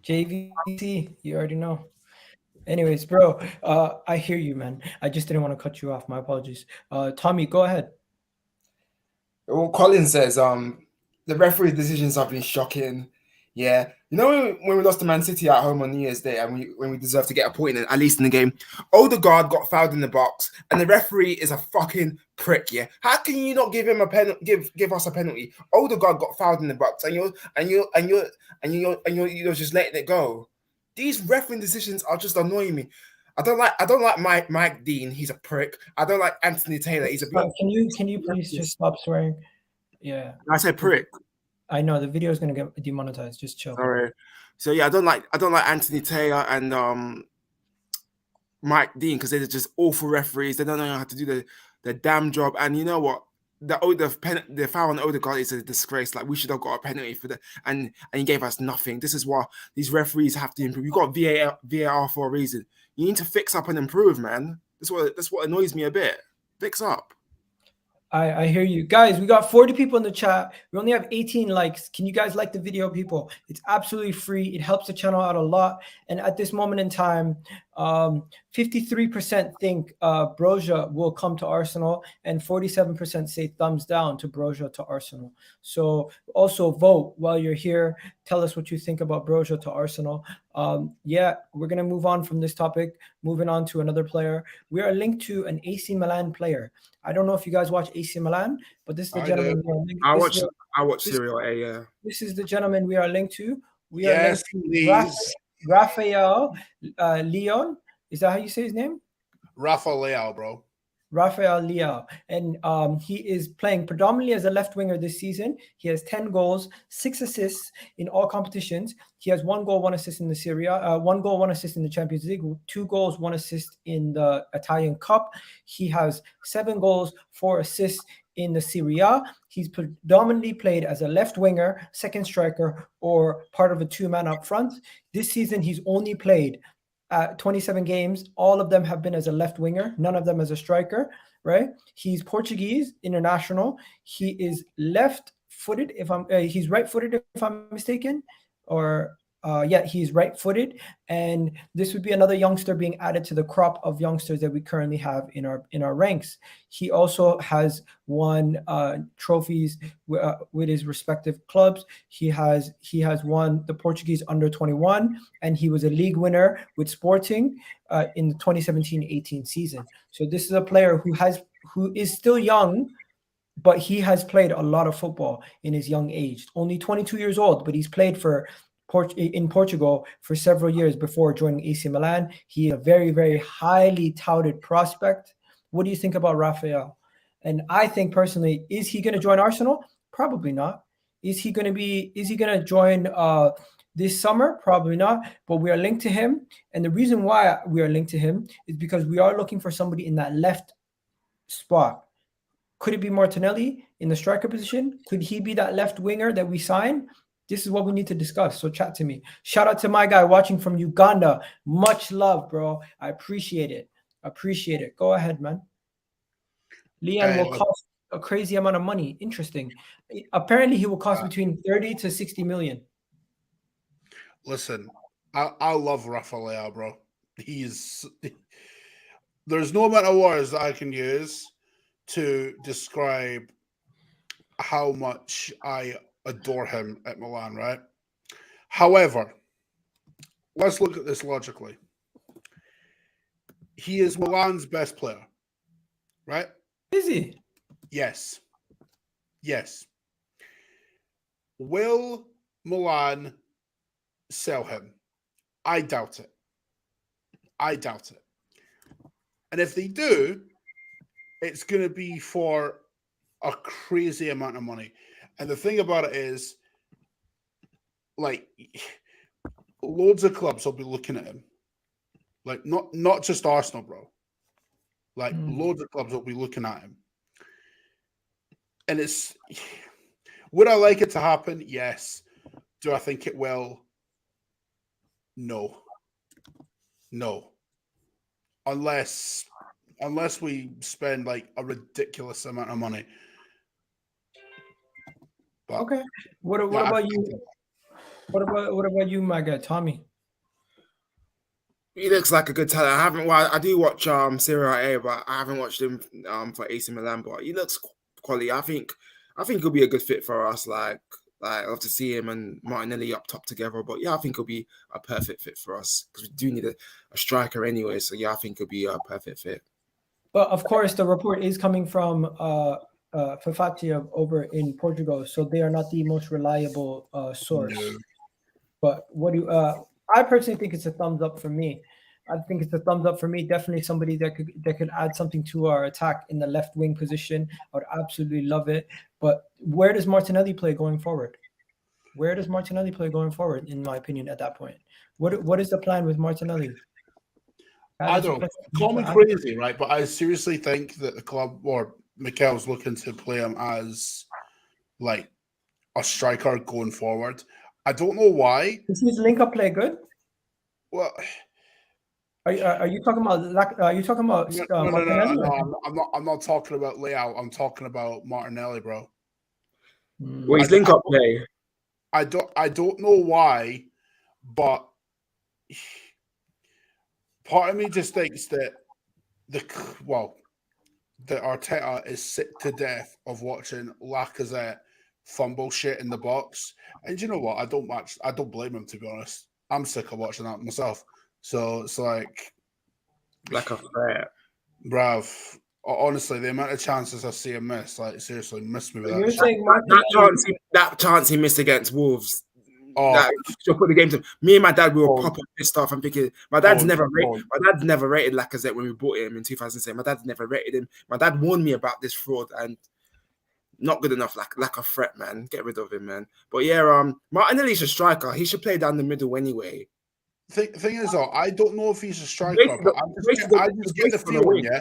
JVC, you already know. Anyways, bro, I hear you, man. I just didn't want to cut you off. My apologies. Tommy, go ahead. Well, Colin says, the referee decisions have been shocking. Yeah, you know when we lost to Man City at home on New Year's Day, and when we deserved to get a point at least in the game, Odegaard got fouled in the box, and the referee is a fucking prick. Yeah, how can you not give him a give us a penalty? Odegaard got fouled in the box, and you're just letting it go. These refereeing decisions are just annoying me. I don't like Mike Dean. He's a prick. I don't like Anthony Taylor. He's a blood. Can you please just stop swearing? Yeah. I said prick. I know the video is gonna get demonetized. Just chill. Sorry. So yeah, I don't like Anthony Taylor and Mike Dean because they're just awful referees. They don't know how to do the damn job. And you know what? The foul on Odegaard is a disgrace. Like we should have got a penalty for that, and he gave us nothing. This is why these referees have to improve. You got VAR for a reason. You need to fix up and improve, man. That's what annoys me a bit. Fix up. I hear you guys. We got 40 people in the chat. We only have 18 likes. Can you guys like the video, people? It's absolutely free. It helps the channel out a lot. And at this moment in time, 53% think Broja will come to Arsenal, and 47% say thumbs down to Broja to Arsenal. So also vote while you're here. Tell us what you think about Broja to Arsenal. Yeah, we're going to move on from this topic, moving on to another player. We are linked to an AC Milan player. I don't know if you guys watch AC Milan, but this is the gentleman. I watch Serie A, yeah. This is the gentleman we are linked to. We Yes, are linked please. to Rafael Leon. Is that how you say his name? Rafael, bro. Rafael Leao, and he is playing predominantly as a left winger this season. He has 10 goals, 6 assists in all competitions. He has 1 goal, 1 assist in the Serie A, 1 goal, 1 assist in the Champions League, 2 goals, 1 assist in the Italian Cup. He has 7 goals, 4 assists in the Serie A. He's predominantly played as a left winger, second striker, or part of a 2-man up front. This season, he's only played 27 games. All of them have been as a left winger, none of them as a striker, right? He's Portuguese international. He is left-footed, he's right-footed if I'm mistaken, or yeah, he's right-footed, and this would be another youngster being added to the crop of youngsters that we currently have in our ranks. He also has won trophies with his respective clubs. He has won the Portuguese under-21, and he was a league winner with Sporting in the 2017-18 season. So this is a player who is still young, but he has played a lot of football in his young age. Only 22 years old, but he's played in Portugal for several years before joining AC Milan. He is a very, very highly touted prospect. What do you think about Rafael? And I think personally, is he going to join Arsenal? Probably not. Is he going to join this summer? Probably not. But we are linked to him. And the reason why we are linked to him is because we are looking for somebody in that left spot. Could it be Martinelli in the striker position? Could he be that left winger that we sign? This is what we need to discuss. So chat to me. Shout out to my guy watching from Uganda. Much love, bro. I appreciate it. Go ahead, man. Leon will cost a crazy amount of money. Interesting. Apparently, he will cost between 30 to 60 million. Listen, I love Rafael, bro. There's no amount of words that I can use to describe how much I adore him at Milan, right? However, let's look at this logically. He is Milan's best player, right? Is he? Yes. Will Milan sell him? I doubt it. And if they do, it's going to be for a crazy amount of money. And the thing about it is, like, loads of clubs will be looking at him. Like, not just Arsenal, bro. Like, loads of clubs will be looking at him. And would I like it to happen? Yes. Do I think it will? No. Unless we spend, like, a ridiculous amount of money. But, okay. What about you? What about you, my guy, Tommy? He looks like a good talent. I do watch Serie A, but I haven't watched him for AC Milan. But he looks quality. I think he'll be a good fit for us. I'd love to see him and Martinelli up top together. But yeah, I think he'll be a perfect fit for us because we do need a striker anyway. So yeah, I think he'll be a perfect fit. But of course, the report is coming from Fafatia over in Portugal, so they are not the most reliable source. No. But what do I personally think it's a thumbs up for me. I think it's a thumbs up for me. Definitely somebody that could add something to our attack in the left wing position. I would absolutely love it. But where does Martinelli play going forward? Where does Martinelli play going forward, in my opinion, at that point? What is the plan with Martinelli? I don't call me crazy, right? But I seriously think that the club or Mikel's looking to play him as like a striker going forward. I don't know why. Is his link-up play good? Well, are you talking about? Martinelli? No, I'm not talking about Leao. I'm talking about Martinelli, bro. Well, his link-up play. I don't know why, but part of me just thinks that that Arteta is sick to death of watching Lacazette fumble shit in the box. And you know what? I don't blame him, to be honest. I'm sick of watching that myself. So it's like a threat. Bruv, honestly, the amount of chances I see him miss, like seriously, miss me with You're that. saying that chance he missed against Wolves. Oh, She'll put the game to me and my dad. We were proper pissed off and thinking my dad's never rated Lacazette when we bought him in 2007. My dad's never rated him. My dad warned me about this fraud and not good enough. Like a threat, man. Get rid of him, man. But yeah, Martinelli's a striker. He should play down the middle anyway. Thing is, though, I don't know if he's a striker, but I just get the feeling. Yeah,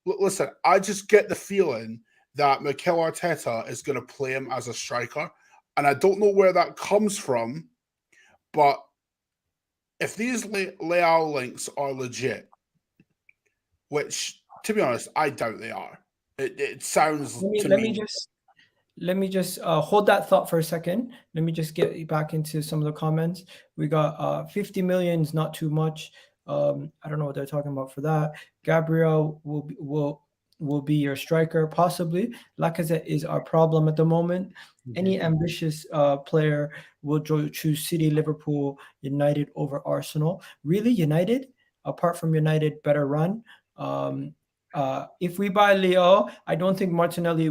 listen, I just get the feeling that Mikel Arteta is going to play him as a striker. And I don't know where that comes from, but if these Leao links are legit, which, to be honest, I doubt they are. It sounds Let me just hold that thought for a second. Let me just get back into some of the comments. We got 50 million is not too much. I don't know what they're talking about for that. Gabriel will be your striker, possibly. Lacazette is our problem at the moment. Any ambitious player will choose City, Liverpool, United over Arsenal. Really, United? Apart from United, better run. If we buy Leao, I don't think Martinelli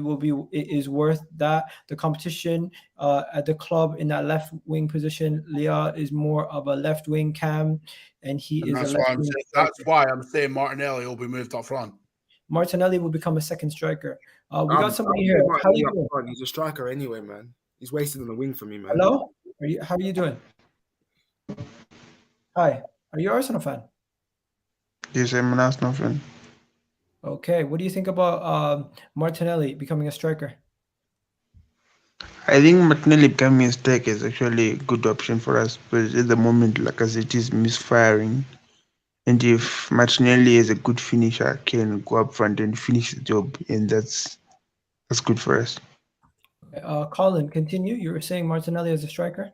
is worth that. The competition at the club in that left wing position, Leao is more of a left wing cam, and that's why I'm saying Martinelli will be moved up front. Martinelli will become a second striker. We got somebody here. How you doing? He's a striker anyway, man. He's wasted on the wing for me, man. Hello? How are you doing? Hi. Are you an Arsenal fan? Yes, I'm an Arsenal fan. Okay. What do you think about Martinelli becoming a striker? I think Martinelli becoming a striker is actually a good option for us, but at the moment, like as it is misfiring. And if Martinelli is a good finisher, can go up front and finish the job, and that's good for us. Colin, continue. You were saying Martinelli as a striker?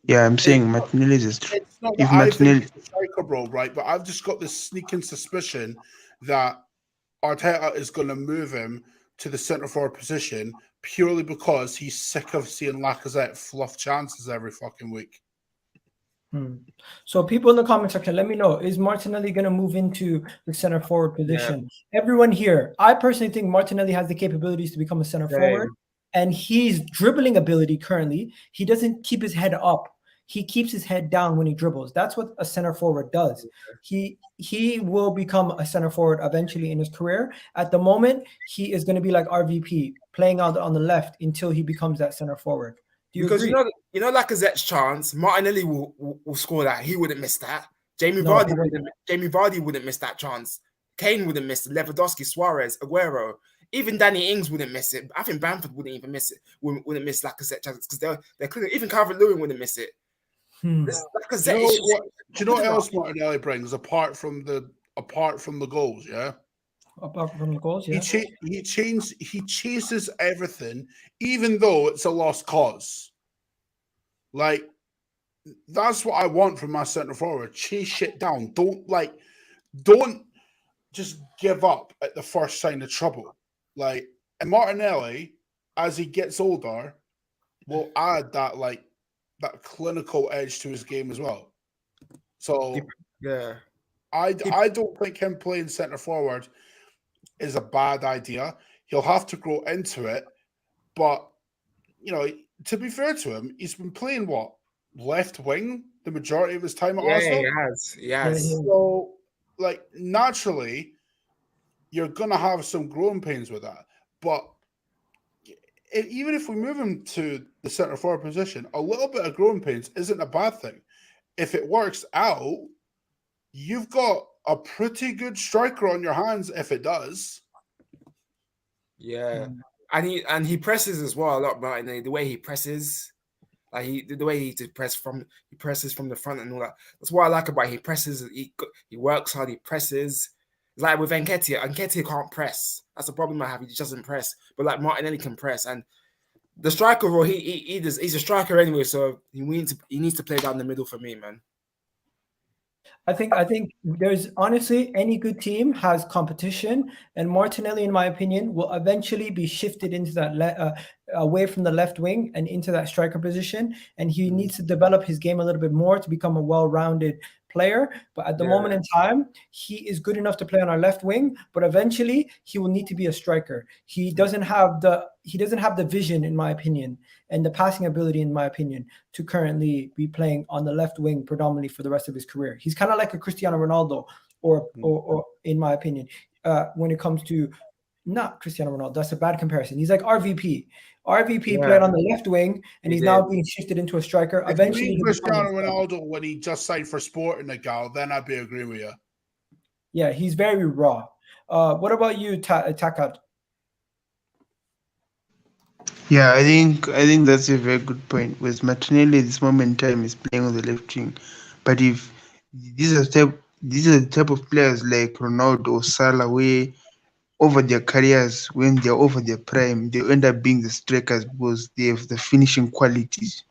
Yeah, I'm saying Martinelli is a striker. It's not that I think he's a striker, bro, right? But I've just got this sneaking suspicion that Arteta is going to move him to the centre forward position purely because he's sick of seeing Lacazette fluff chances every fucking week. So people in the comment section, let me know, is Martinelli going to move into the center forward position? Yeah. Everyone here, I personally think Martinelli has the capabilities to become a center forward, and his dribbling ability currently, he doesn't keep his head up. He keeps his head down when he dribbles. That's what a center forward does. He will become a center forward eventually in his career. At the moment, he is going to be like RVP, playing out on the left until he becomes that center forward. Because agree? you know Lacazette's chance, Martinelli will score that. He wouldn't miss that. Jamie Vardy wouldn't miss that chance. Kane wouldn't miss it. Lewandowski, Suarez, Aguero, even Danny Ings wouldn't miss it. I think Bamford wouldn't even miss it. Wouldn't miss Lacazette chances because they're clear. Even Calvert-Lewin wouldn't miss it. Lacazette. Do you know what else Martinelli brings apart from the goals? Yeah. Apart from the goals, yeah. He chases everything, even though it's a lost cause. Like That's what I want from my centre forward. Chase shit down. Don't just give up at the first sign of trouble. Like, and Martinelli, as he gets older, will add that clinical edge to his game as well. So Yeah. I don't think him playing centre forward is a bad idea. He'll have to grow into it, but to be fair to him, he's been playing left wing the majority of his time at Arsenal. He has. So, naturally, you're gonna have some growing pains with that. But even if we move him to the centre forward position, a little bit of growing pains isn't a bad thing. If it works out, you've got a pretty good striker on your hands if it does. Yeah. And he presses as well a lot, Martin. The way he presses, the way he presses from the front and all that. That's what I like about him. He presses. He works hard. He presses. It's like with Nketiah can't press. That's the problem I have. He just doesn't press. But like Martinelli can press, and the striker role, he's a striker anyway. So he needs to play down the middle for me, man. I think there's honestly any good team has competition, and Martinelli, in my opinion, will eventually be shifted into that away from the left wing and into that striker position, and he needs to develop his game a little bit more to become a well-rounded player. But at the moment in time, he is good enough to play on our left wing, but eventually he will need to be a striker. He doesn't have the vision, in my opinion, and the passing ability, in my opinion, to currently be playing on the left wing predominantly for the rest of his career. He's kind of like a Cristiano Ronaldo, or in my opinion, when it comes to not Cristiano Ronaldo. That's a bad comparison. He's like RVP. RVP played on the left wing, and he's now being shifted into a striker. Eventually, Cristiano Ronaldo, when he just signed for Sporting the gal, then I'd be agreeing with you. Yeah, he's very raw. What about you, Takat? Yeah, I think that's a very good point. With Martinelli at this moment in time is playing on the left wing, but if these are the type of players like Ronaldo or Salah, where over their careers, when they're over their prime, they end up being the strikers because they have the finishing qualities.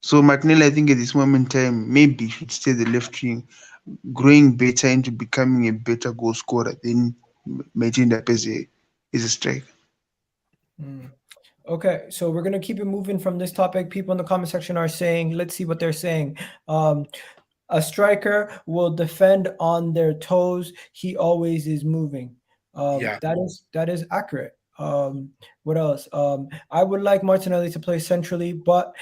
So Martinelli, I think at this moment in time, maybe should stay the left wing, growing better into becoming a better goal scorer, then might end up as a striker. Okay, so we're gonna keep it moving from this topic. People in the comment section are saying, let's see what they're saying. A striker will defend on their toes. He always is moving. That is accurate. What else? I would like Martinelli to play centrally, but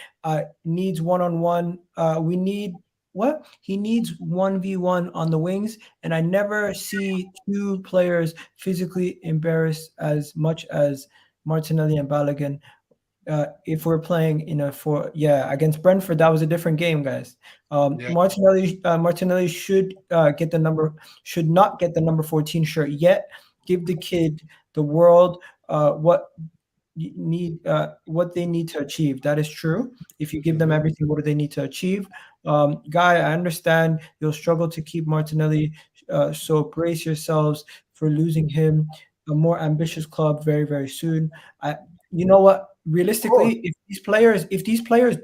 needs one-on-one. He needs 1v1 on the wings, and I never see two players physically embarrassed as much as Martinelli and Balogun. If we're playing against Brentford, that was a different game, guys. Martinelli should not get the number 14 shirt yet. Give the kid the world what they need to achieve. That is true. If you give them everything, what do they need to achieve? Guy, I understand you'll struggle to keep Martinelli, so brace yourselves for losing him. A more ambitious club very, very soon. You know what? Realistically, if these players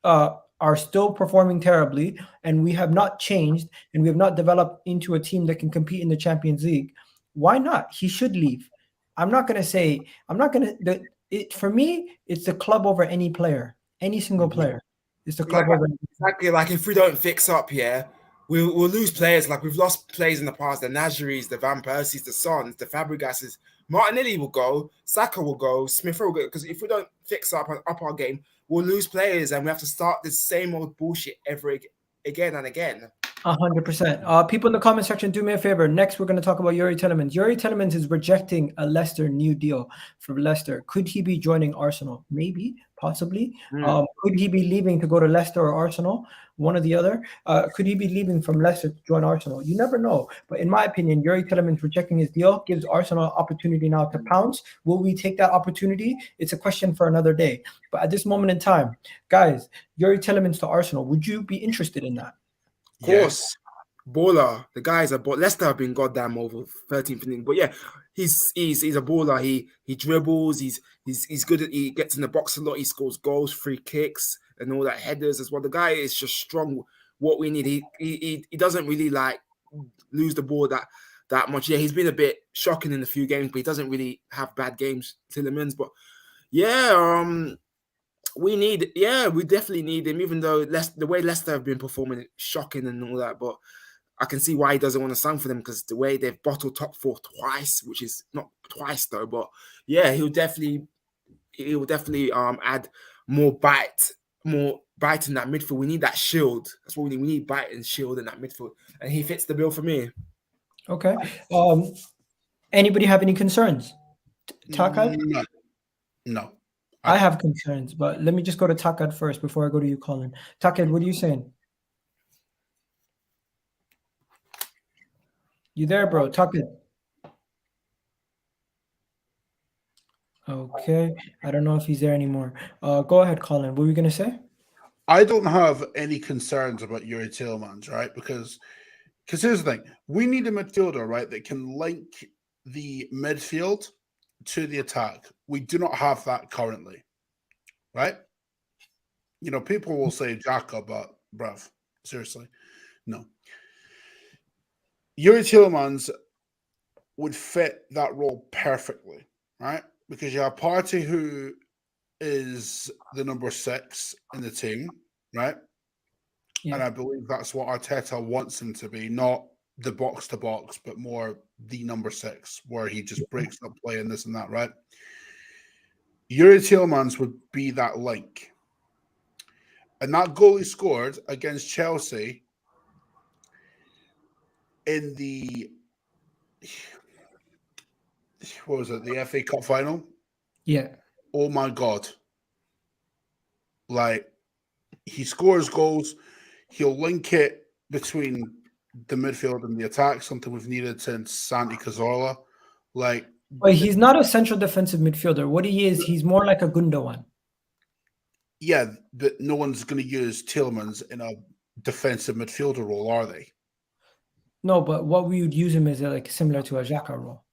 are still performing terribly, and we have not changed, and we have not developed into a team that can compete in the Champions League, why not? He should leave. For me, it's the club over any player, any single player. It's the club over. Exactly. Like if we don't fix up, we'll lose players. Like we've lost players in the past: the Nazaris, the Van Persies, the Sons, the Fabregases. Martinelli will go, Saka will go, Smith will go. Because if we don't fix up our game, we'll lose players, and we have to start the same old bullshit again and again. 100%. People in the comment section, do me a favor. Next, we're going to talk about Youri Tielamans. Youri Tielamans is rejecting a Leicester new deal for Leicester. Could he be joining Arsenal? Maybe, possibly. Could he be leaving to go to Leicester or Arsenal? One or the other. Could he be leaving from Leicester to join Arsenal? You never know. But in my opinion, Youri Tielamans rejecting his deal gives Arsenal an opportunity now to pounce. Will we take that opportunity? It's a question for another day. But at this moment in time, guys, Youri Tielamans to Arsenal, would you be interested in that? Of course, baller. The guys are Leicester have been goddamn over 13th inning, but he's a baller. He dribbles. He's good. He gets in the box a lot. He scores goals, free kicks. and all that, headers as well. The guy is just strong. What we need, he doesn't really like lose the ball that much. Yeah, he's been a bit shocking in a few games, but he doesn't really have bad games, Tielemans. But yeah, we definitely need him, even though the way Leicester have been performing, shocking and all that. But I can see why he doesn't want to sign for them, because the way they've bottled top four twice, which is not twice though, but yeah, he'll definitely add more bite in that midfield. We need that shield. That's what we need. We need bite and shield in that midfield, and he fits the bill for me. Okay. Anybody have any concerns? Takad? No. I have concerns, but let me just go to Takad first before I go to you, Colin. Takad, what are you saying? You there, bro? Takad. Okay. I don't know if he's there anymore. Go ahead, Colin. What were you going to say? I don't have any concerns about Youri Tielamans, right? Because here's the thing. We need a midfielder, right, that can link the midfield to the attack. We do not have that currently, right? You know, people will say Xhaka, but bruv, seriously, no. Youri Tielamans would fit that role perfectly, right? Because you have Partey, who is the number 6 in the team, right? Yeah. And I believe that's what Arteta wants him to be, not the box to box, but more the number 6, where he just breaks up play and this and that, right? Youri Tielamans would be that link. And that goal he scored against Chelsea in the, what was it, the FA Cup final? Yeah. Oh my God. Like, he scores goals, he'll link it between the midfield and the attack, something we've needed since Santi Cazorla. Like, but he's not a central defensive midfielder. What he is, he's more like a Gundogan. Yeah, but no one's going to use Tielemans in a defensive midfielder role, are they? No, but what we would use him is like similar to a Xhaka role.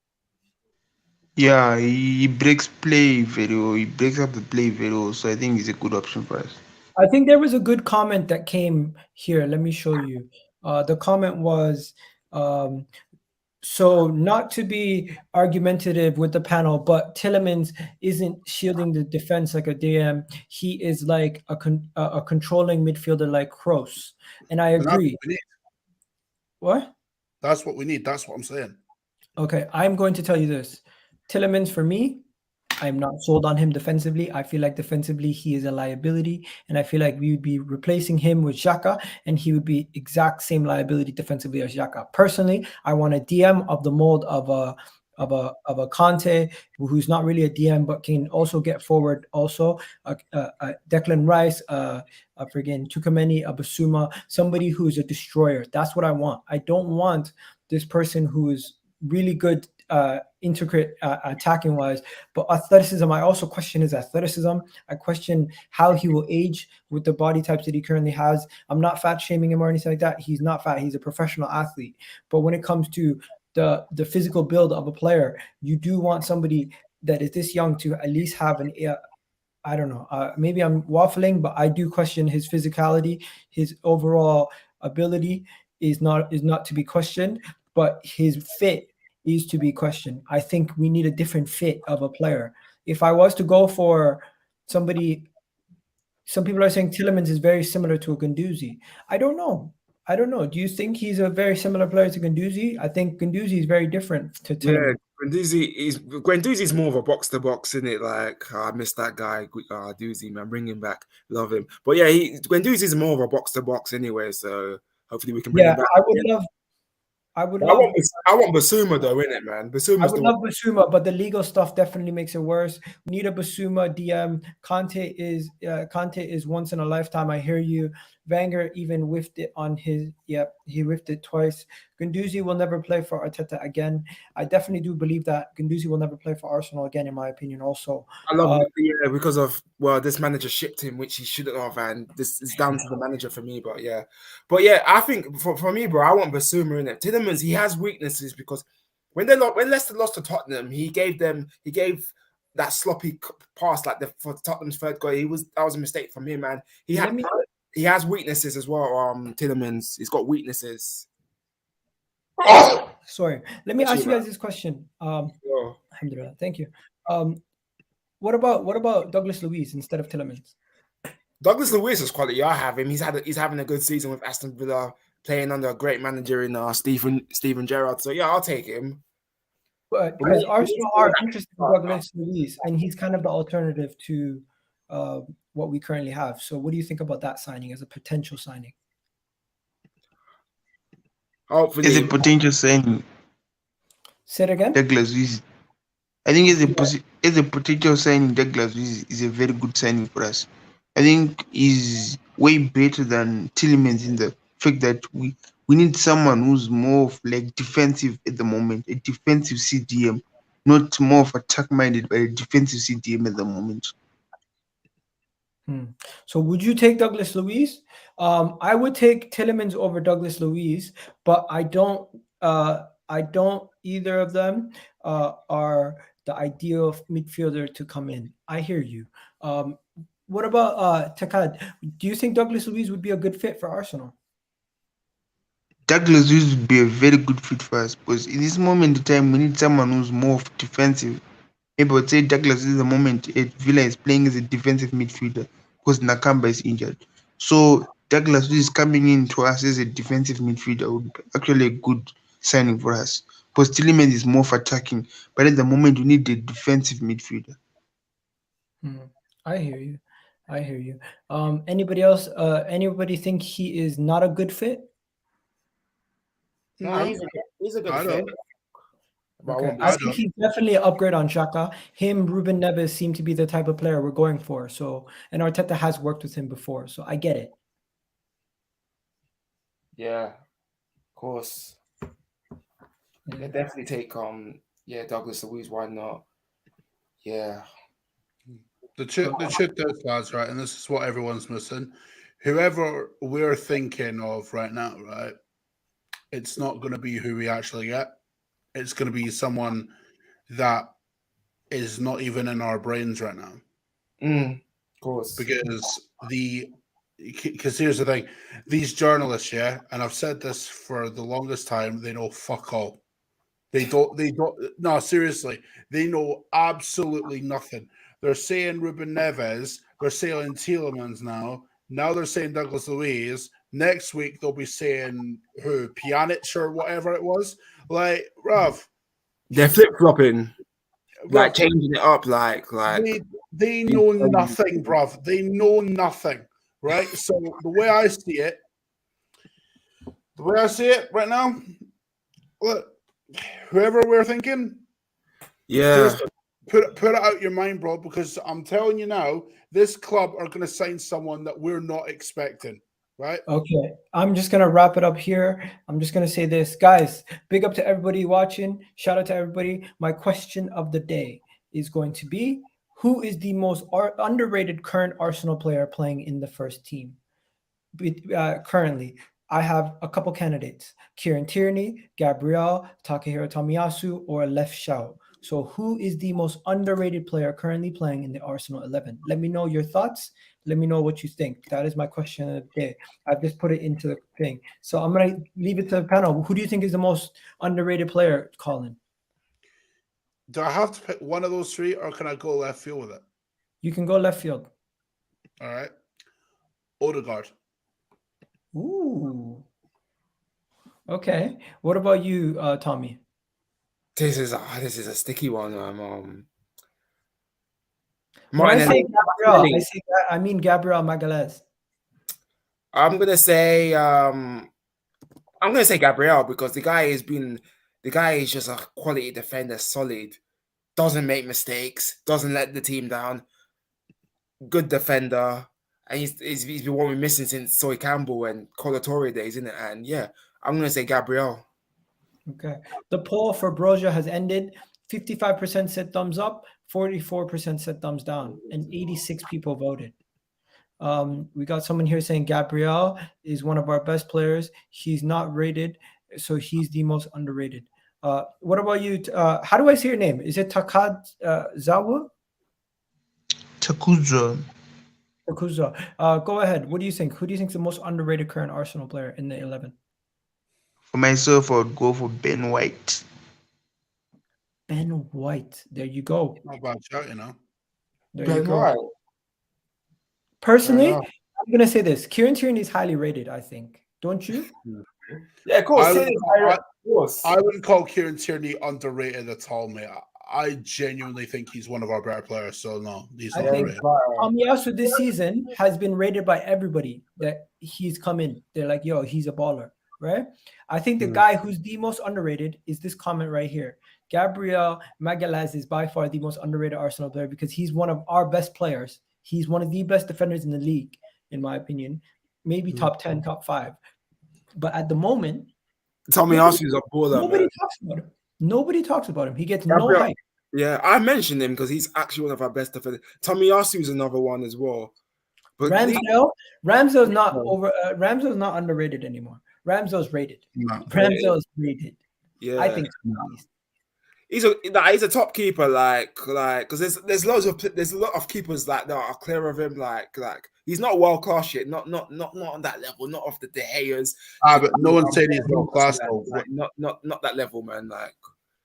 Yeah, he breaks play very well. He breaks up the play very well. So I think he's a good option for us. I think there was a good comment that came here. Let me show you. The comment was, so not to be argumentative with the panel, but Tielemans isn't shielding the defense like a DM. He is like a controlling midfielder like Kroos. And I agree. What? That's what we need. That's what I'm saying. Okay, I'm going to tell you this. Tielemans, for me, I'm not sold on him defensively. I feel like defensively he is a liability, and I feel like we would be replacing him with Xhaka, and he would be exact same liability defensively as Xhaka. Personally, I want a DM of the mold of a Conte, who's not really a DM but can also get forward. Also, Declan Rice, friggin' Tukameni, a Basuma, somebody who's a destroyer. That's what I want. I don't want this person who is really good. Intricate attacking wise, but athleticism, I also question his athleticism. I question how he will age with the body types that he currently has. I'm not fat shaming him or anything like that. He's not fat. He's a professional athlete. But when it comes to the physical build of a player, you do want somebody that is this young to at least have an I don't know, maybe I'm waffling, but I do question his physicality. His overall ability is not to be questioned, but his fit is to be questioned. I think we need a different fit of a player. If I was to go for somebody, some people are saying Tielemans is very similar to a Guendouzi. I don't know. Do you think he's a very similar player to Guendouzi? I think Guendouzi is very different to Tielemans. Yeah, Guendouzi's more of a box to box, isn't it? Like, I miss that guy, Doozy, man. Bring him back. Love him. But yeah, Guendouzi's more of a box to box anyway. So hopefully we can bring him back. I want Basuma though, innit, man? I would love Basuma, but the legal stuff definitely makes it worse. We need a Basuma DM. Conte is once in a lifetime. I hear you. Wenger even whiffed it on his. Yep, he whiffed it twice. Guendouzi will never play for Arteta again. I definitely do believe that Guendouzi will never play for Arsenal again, in my opinion. Also, I love it, because of this manager shipped him, which he shouldn't have, and this is down to the manager for me. But yeah, I think for me, bro, I want Basuma in it. Tielemans, he has weaknesses because when Leicester lost to Tottenham, he gave that sloppy pass, like for Tottenham's third goal, that was a mistake from him, man. He has weaknesses as well. Tielemans, he's got weaknesses. Sorry, let me ask you guys this question. Alhamdulillah, thank you. What about Douglas Luiz instead of Tielemans? Douglas Luiz is quality. I have him. He's having a good season with Aston Villa, playing under a great manager in Steven Gerrard. So yeah, I'll take him. But because Arsenal are interested in Douglas Luiz, and he's kind of the alternative to what we currently have. So what do you think about that signing as a potential signing? Hopefully, Is a potential signing. Say it again. Douglas Luiz. I think as a potential signing, Douglas Luiz is a very good signing for us. I think he's way better than Tielemans in the fact that we need someone who's more of like defensive at the moment, a defensive CDM, not more of attack-minded, but a defensive CDM at the moment. So would you take Douglas Luiz? I would take Tielemans over Douglas Luiz, but I don't either of them are the ideal midfielder to come in. I hear you. What about Takad? Do you think Douglas Luiz would be a good fit for Arsenal? Douglas Luiz would be a very good fit for us because in this moment in time, we need someone who's more defensive. Maybe I would say Douglas Luiz at the moment at Villa is playing as a defensive midfielder because Nakamba is injured. So Douglas Luiz coming in to us as a defensive midfielder would be actually a good signing for us because Tielemans is more for attacking. But at the moment, we need a defensive midfielder. I hear you. Anybody else? Anybody think he is not a good fit? No, he's a good fit. Okay. I think he's definitely an upgrade on Xhaka. Him, Ruben Neves seem to be the type of player we're going for. So, and Arteta has worked with him before, so I get it. Yeah, of course. Yeah, definitely take Douglas Luiz. Why not? Yeah. The chip does, lads, right? And this is what everyone's missing. Whoever we're thinking of right now, right? It's not going to be who we actually get. It's going to be someone that is not even in our brains right now. Of course. Because here's the thing. These journalists, yeah, and I've said this for the longest time, they know fuck all. They don't, no, seriously. They know absolutely nothing. They're saying Ruben Neves. They're saying Tielemans now. Now they're saying Douglas Luiz. Next week they'll be saying who? Pjanic or whatever it was. Like, bruv. They're flip-flopping. Like changing it up like they know nothing, bruv. They know nothing. Right? So the way I see it right now, look, whoever we're thinking, yeah. Put it out your mind, bro, because I'm telling you now, this club are going to sign someone that we're not expecting, right? Okay, I'm just going to wrap it up here. I'm just going to say this. Guys, big up to everybody watching. Shout out to everybody. My question of the day is going to be, who is the most underrated current Arsenal player playing in the first team? Currently, I have a couple candidates. Kieran Tierney, Gabriel, Takehiro Tomiyasu, or Left Shao. So who is the most underrated player currently playing in the Arsenal 11? Let me know your thoughts. Let me know what you think. That is my question of the day. I've just put it into the thing. So I'm going to leave it to the panel. Who do you think is the most underrated player, Colin? Do I have to pick one of those three, or can I go left field with it? You can go left field. All right. Odegaard. Ooh. Okay. What about you, Tommy? This is a sticky one. When I say Gabriel, I mean Gabriel Magalhaes. I'm gonna say Gabriel because the guy is just a quality defender, solid, doesn't make mistakes, doesn't let the team down, good defender, and he's been what we're missing since Soy Campbell and Colatori days, isn't it? And yeah, I'm gonna say Gabriel. Okay. The poll for Broja has ended. 55% said thumbs up, 44% said thumbs down, and 86 people voted. We got someone here saying Gabriel is one of our best players. He's not rated, so he's the most underrated. What about you? How do I say your name? Is it Takad Zawa? Takuzo. Go ahead. What do you think? Who do you think is the most underrated current Arsenal player in the 11? For myself, I would go for Ben White. Ben White. There you go. Not a bad shout, you know. There you Ben go. White. Personally, Fair enough. I'm gonna say this: Kieran Tierney is highly rated. I think. Don't you? Yeah, of course. I Tierney's higher, of course. I wouldn't call Kieran Tierney underrated at all, mate. I genuinely think he's one of our better players. So no, he's I not think underrated. Tomiyasu this season has been rated by everybody that he's come in. They're like, yo, he's a baller, right? I think the guy who's the most underrated is this comment right here. Gabriel Magalhaes is by far the most underrated Arsenal player because he's one of our best players. He's one of the best defenders in the league, in my opinion. Maybe top 10, top 5. But at the moment, Tomiyasu is a baller. nobody Man. talks about him. Nobody talks about him. He gets Gabriel- no hype. Yeah, I mentioned him because he's actually one of our best defenders. Tomiyasu is another one as well. But Ramsdale's not over. Ramsdale's not underrated anymore. Ramsdale's rated. No. Ramsdale's rated. yeah, I think he's a top keeper. Like because there's a lot of keepers that are clear of him. Like he's not world class yet. Not on that level. Not off the De Gea's. But no one's saying he's world class though. Like, not that level, man. Like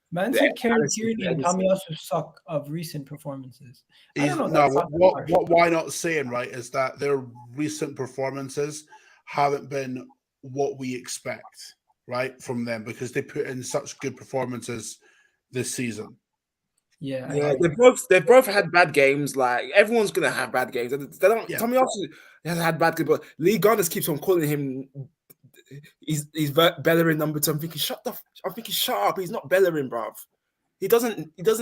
man said Kieran Tierney and Tomiyasu suck of recent performances. I don't know. What why not saying, right, is that their recent performances haven't been what we expect, right, from them because they put in such good performances this season. Yeah, they both had bad games. Like everyone's gonna have bad games. They don't. Yeah. Tomiyasu has had bad games, but Lee Gunners keeps on calling him. He's Bellerin number 2. I'm thinking, shut up. He's not Bellerin, bruv. He doesn't. He's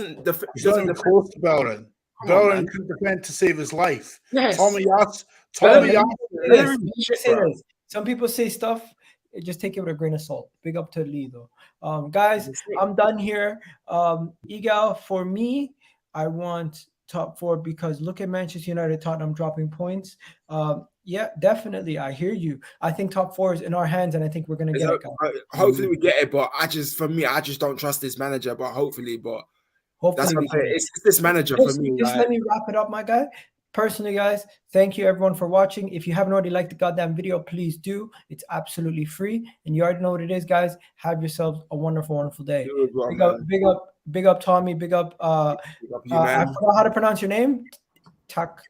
not even close to Bellerin. Bellerin couldn't defend to save his life. Yes. Tomiyasu. Some people say stuff. Just take it with a grain of salt. Big up to Lee though. Guys, I'm done here. Egal, for me, I want top 4 because look at Manchester United, Tottenham dropping points. Yeah, definitely. I hear you. I think top 4 is in our hands, and I think we're gonna get it. Hopefully we get it, but I just don't trust this manager. But hopefully that's what I'm saying. It's this manager for me. Just let me wrap it up, my guy. Personally, guys, thank you everyone for watching. If you haven't already liked the goddamn video, please do. It's absolutely free, and you already know what it is, guys. Have yourselves a wonderful, wonderful day. Big up, Tommy. Big up. I forgot how to pronounce your name. Taku.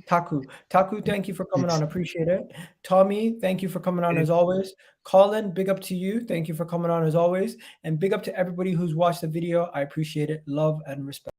Thank you for coming on. Appreciate it. Tommy, thank you for coming on as always. Colin, big up to you. Thank you for coming on as always. And big up to everybody who's watched the video. I appreciate it. Love and respect.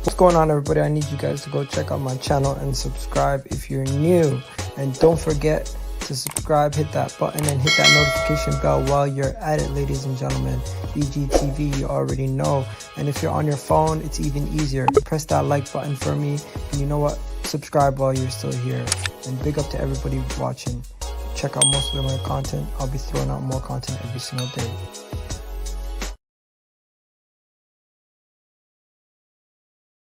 What's going on, everybody? I need you guys to go check out my channel and subscribe if you're new. And don't forget to subscribe, hit that button, and hit that notification bell while you're at it, ladies and gentlemen. EGTV, you already know. And if you're on your phone, it's even easier. Press that like button for me. And you know what? Subscribe while you're still here. And big up to everybody watching. Check out most of my content. I'll be throwing out more content every single day.